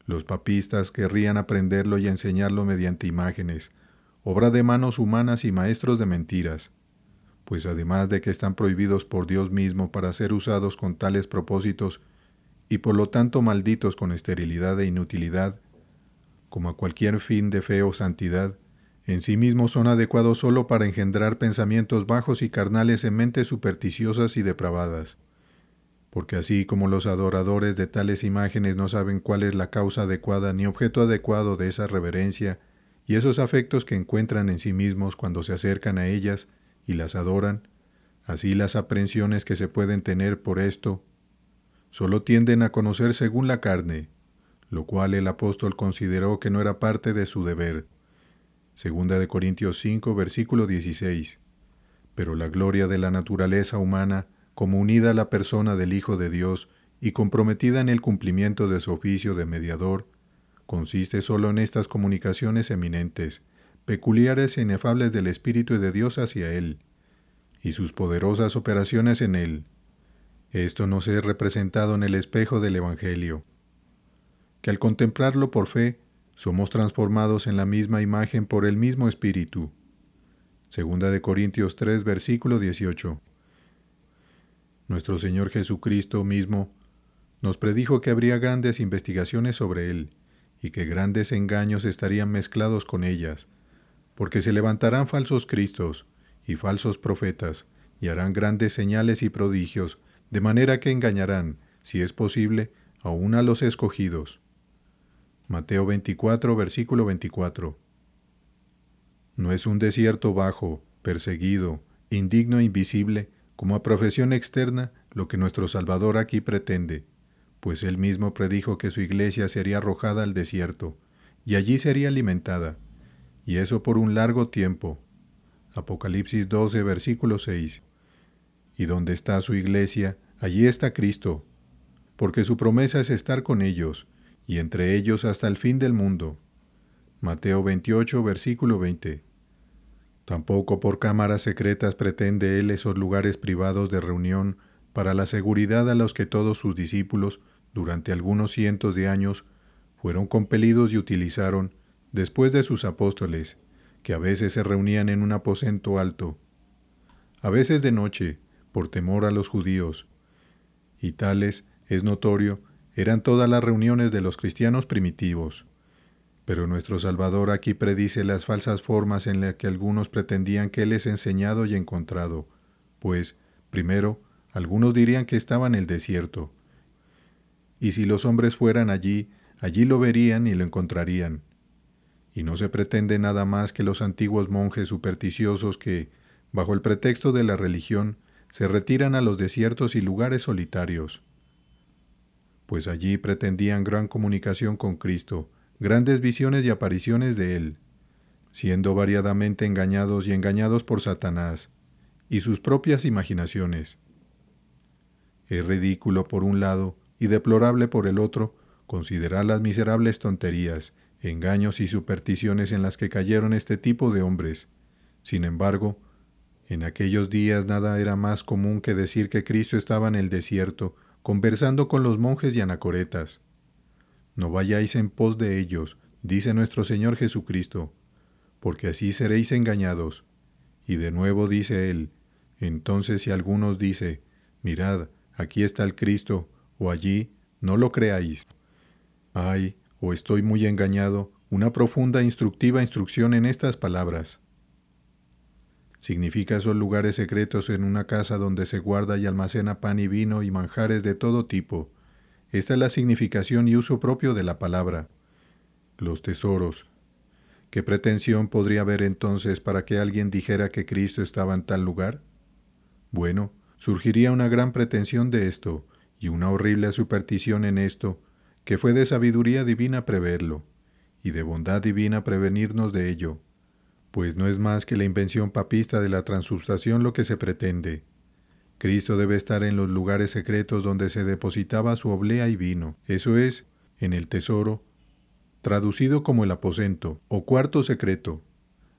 Los papistas querrían aprenderlo y enseñarlo mediante imágenes, obra de manos humanas y maestros de mentiras, pues además de que están prohibidos por Dios mismo para ser usados con tales propósitos, y por lo tanto malditos con esterilidad e inutilidad, como a cualquier fin de fe o santidad, en sí mismos son adecuados solo para engendrar pensamientos bajos y carnales en mentes supersticiosas y depravadas. Porque así como los adoradores de tales imágenes no saben cuál es la causa adecuada ni objeto adecuado de esa reverencia y esos afectos que encuentran en sí mismos cuando se acercan a ellas y las adoran, así las aprensiones que se pueden tener por esto solo tienden a conocer según la carne, lo cual el apóstol consideró que no era parte de su deber. Segunda de Corintios 5, versículo 16. Pero la gloria de la naturaleza humana, como unida a la persona del Hijo de Dios y comprometida en el cumplimiento de su oficio de mediador, consiste solo en estas comunicaciones eminentes, peculiares e inefables del Espíritu de Dios hacia Él, y sus poderosas operaciones en Él. Esto nos es representado en el espejo del Evangelio, que al contemplarlo por fe, somos transformados en la misma imagen por el mismo Espíritu. Segunda de Corintios 3, versículo 18. Nuestro Señor Jesucristo mismo nos predijo que habría grandes investigaciones sobre Él, y que grandes engaños estarían mezclados con ellas, porque se levantarán falsos cristos y falsos profetas, y harán grandes señales y prodigios, de manera que engañarán, si es posible, aún a los escogidos. Mateo 24, versículo 24. No es un desierto bajo, perseguido, indigno e invisible, como a profesión externa, lo que nuestro Salvador aquí pretende, pues Él mismo predijo que su iglesia sería arrojada al desierto, y allí sería alimentada, y eso por un largo tiempo. Apocalipsis 12, versículo 6. Y donde está su iglesia, allí está Cristo, porque su promesa es estar con ellos, y entre ellos hasta el fin del mundo. Mateo 28, versículo 20. Tampoco por cámaras secretas pretende Él esos lugares privados de reunión para la seguridad a los que todos sus discípulos, durante algunos cientos de años, fueron compelidos y utilizaron, después de sus apóstoles, que a veces se reunían en un aposento alto, a veces de noche, por temor a los judíos, y tales, es notorio, eran todas las reuniones de los cristianos primitivos. Pero nuestro Salvador aquí predice las falsas formas en las que algunos pretendían que Él es enseñado y encontrado, pues, primero, algunos dirían que estaba en el desierto, y si los hombres fueran allí, allí lo verían y lo encontrarían. Y no se pretende nada más que los antiguos monjes supersticiosos que, bajo el pretexto de la religión, se retiran a los desiertos y lugares solitarios, pues allí pretendían gran comunicación con Cristo, grandes visiones y apariciones de Él, siendo variadamente engañados y engañados por Satanás y sus propias imaginaciones. Es ridículo por un lado y deplorable por el otro considerar las miserables tonterías, engaños y supersticiones en las que cayeron este tipo de hombres. Sin embargo, en aquellos días nada era más común que decir que Cristo estaba en el desierto, conversando con los monjes y anacoretas. No vayáis en pos de ellos, dice nuestro Señor Jesucristo, porque así seréis engañados. Y de nuevo dice Él, entonces si algunos dice, mirad, aquí está el Cristo, o allí, no lo creáis. Hay, o estoy muy engañado, una profunda e instructiva instrucción en estas palabras. Significa esos lugares secretos en una casa donde se guarda y almacena pan y vino y manjares de todo tipo. Esta es la significación y uso propio de la palabra. Los tesoros. ¿Qué pretensión podría haber entonces para que alguien dijera que Cristo estaba en tal lugar? Bueno, surgiría una gran pretensión de esto, y una horrible superstición en esto, que fue de sabiduría divina preverlo, y de bondad divina prevenirnos de ello, pues no es más que la invención papista de la transubstanciación lo que se pretende. Cristo debe estar en los lugares secretos donde se depositaba su oblea y vino, eso es, en el tesoro, traducido como el aposento o cuarto secreto.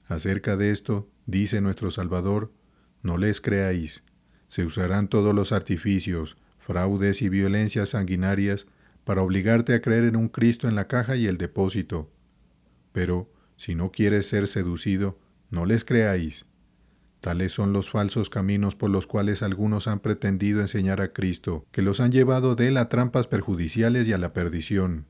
Acerca de esto, dice nuestro Salvador, no les creáis. Se usarán todos los artificios, fraudes y violencias sanguinarias para obligarte a creer en un Cristo en la caja y el depósito. Pero, si no quieres ser seducido, no les creáis. Tales son los falsos caminos por los cuales algunos han pretendido enseñar a Cristo, que los han llevado de él a trampas perjudiciales y a la perdición.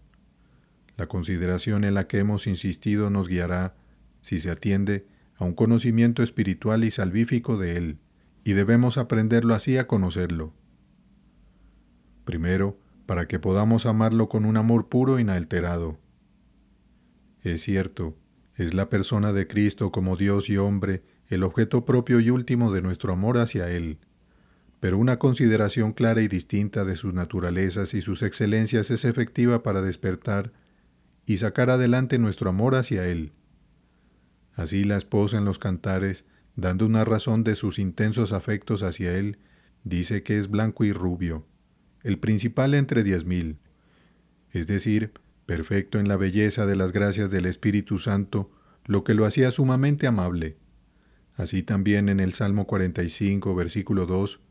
La consideración en la que hemos insistido nos guiará, si se atiende, a un conocimiento espiritual y salvífico de él, y debemos aprenderlo así a conocerlo. Primero, para que podamos amarlo con un amor puro e inalterado. Es cierto, es la persona de Cristo como Dios y hombre el objeto propio y último de nuestro amor hacia Él. Pero una consideración clara y distinta de sus naturalezas y sus excelencias es efectiva para despertar y sacar adelante nuestro amor hacia Él. Así la esposa en los cantares, dando una razón de sus intensos afectos hacia Él, dice que es blanco y rubio, el principal entre 10,000, es decir, perfecto en la belleza de las gracias del Espíritu Santo, lo que lo hacía sumamente amable. Así también en el Salmo 45, versículo 2,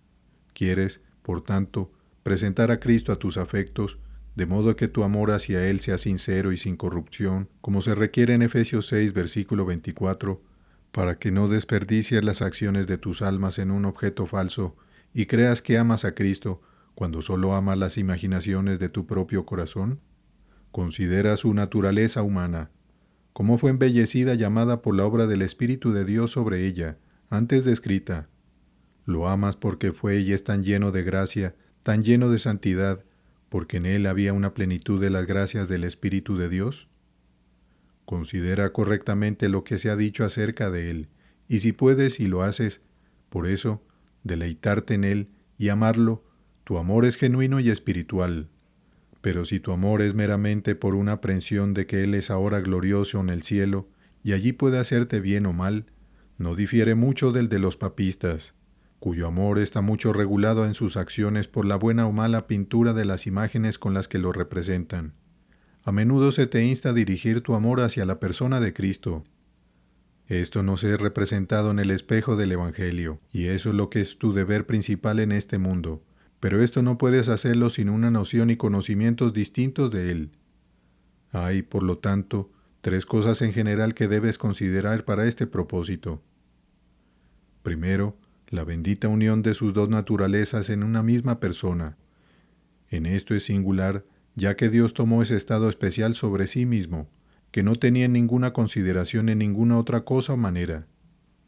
quieres, por tanto, presentar a Cristo a tus afectos, de modo que tu amor hacia Él sea sincero y sin corrupción, como se requiere en Efesios 6, versículo 24, para que no desperdicies las acciones de tus almas en un objeto falso y creas que amas a Cristo cuando solo amas las imaginaciones de tu propio corazón. Considera su naturaleza humana, cómo fue embellecida llamada por la obra del Espíritu de Dios sobre ella, antes descrita. Lo amas porque fue y es tan lleno de gracia, tan lleno de santidad, porque en él había una plenitud de las gracias del Espíritu de Dios. Considera correctamente lo que se ha dicho acerca de él, y si puedes y lo haces, por eso, deleitarte en él y amarlo, tu amor es genuino y espiritual. Pero si tu amor es meramente por una aprensión de que Él es ahora glorioso en el cielo, y allí puede hacerte bien o mal, no difiere mucho del de los papistas, cuyo amor está mucho regulado en sus acciones por la buena o mala pintura de las imágenes con las que lo representan. A menudo se te insta a dirigir tu amor hacia la persona de Cristo. Esto no se es representado en el espejo del Evangelio, y eso es lo que es tu deber principal en este mundo. Pero esto no puedes hacerlo sin una noción y conocimientos distintos de él. Hay, por lo tanto, 3 cosas en general que debes considerar para este propósito. Primero, la bendita unión de sus dos naturalezas en una misma persona. En esto es singular, ya que Dios tomó ese estado especial sobre sí mismo, que no tenía ninguna consideración en ninguna otra cosa o manera.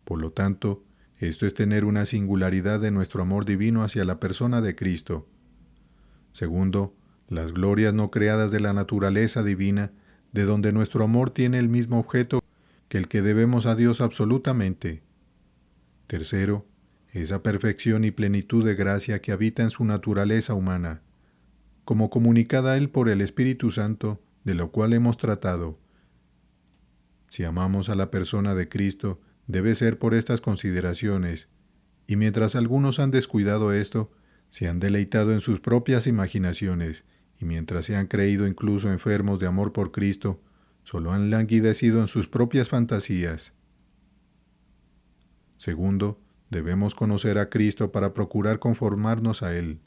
Por lo tanto, esto es tener una singularidad de nuestro amor divino hacia la persona de Cristo. Segundo, las glorias no creadas de la naturaleza divina, de donde nuestro amor tiene el mismo objeto que el que debemos a Dios absolutamente. Tercero, esa perfección y plenitud de gracia que habita en su naturaleza humana, como comunicada a Él por el Espíritu Santo, de lo cual hemos tratado. Si amamos a la persona de Cristo, debe ser por estas consideraciones, y mientras algunos han descuidado esto, se han deleitado en sus propias imaginaciones, y mientras se han creído incluso enfermos de amor por Cristo, solo han languidecido en sus propias fantasías. Segundo, debemos conocer a Cristo para procurar conformarnos a Él.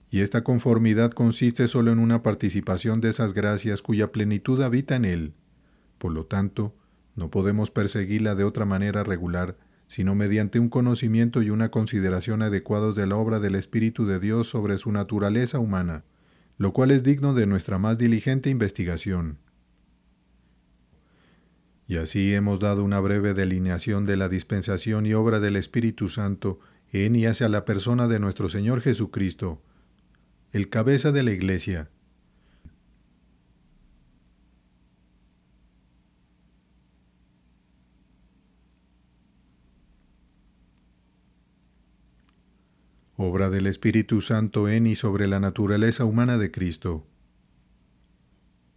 Y esta conformidad consiste solo en una participación de esas gracias cuya plenitud habita en Él. Por lo tanto, no podemos perseguirla de otra manera regular, sino mediante un conocimiento y una consideración adecuados de la obra del Espíritu de Dios sobre su naturaleza humana, lo cual es digno de nuestra más diligente investigación. Y así hemos dado una breve delineación de la dispensación y obra del Espíritu Santo en y hacia la persona de nuestro Señor Jesucristo, el cabeza de la Iglesia. obra del Espíritu Santo en y sobre la naturaleza humana de Cristo.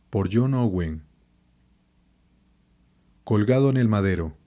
Por John Owen. Colgado en el madero.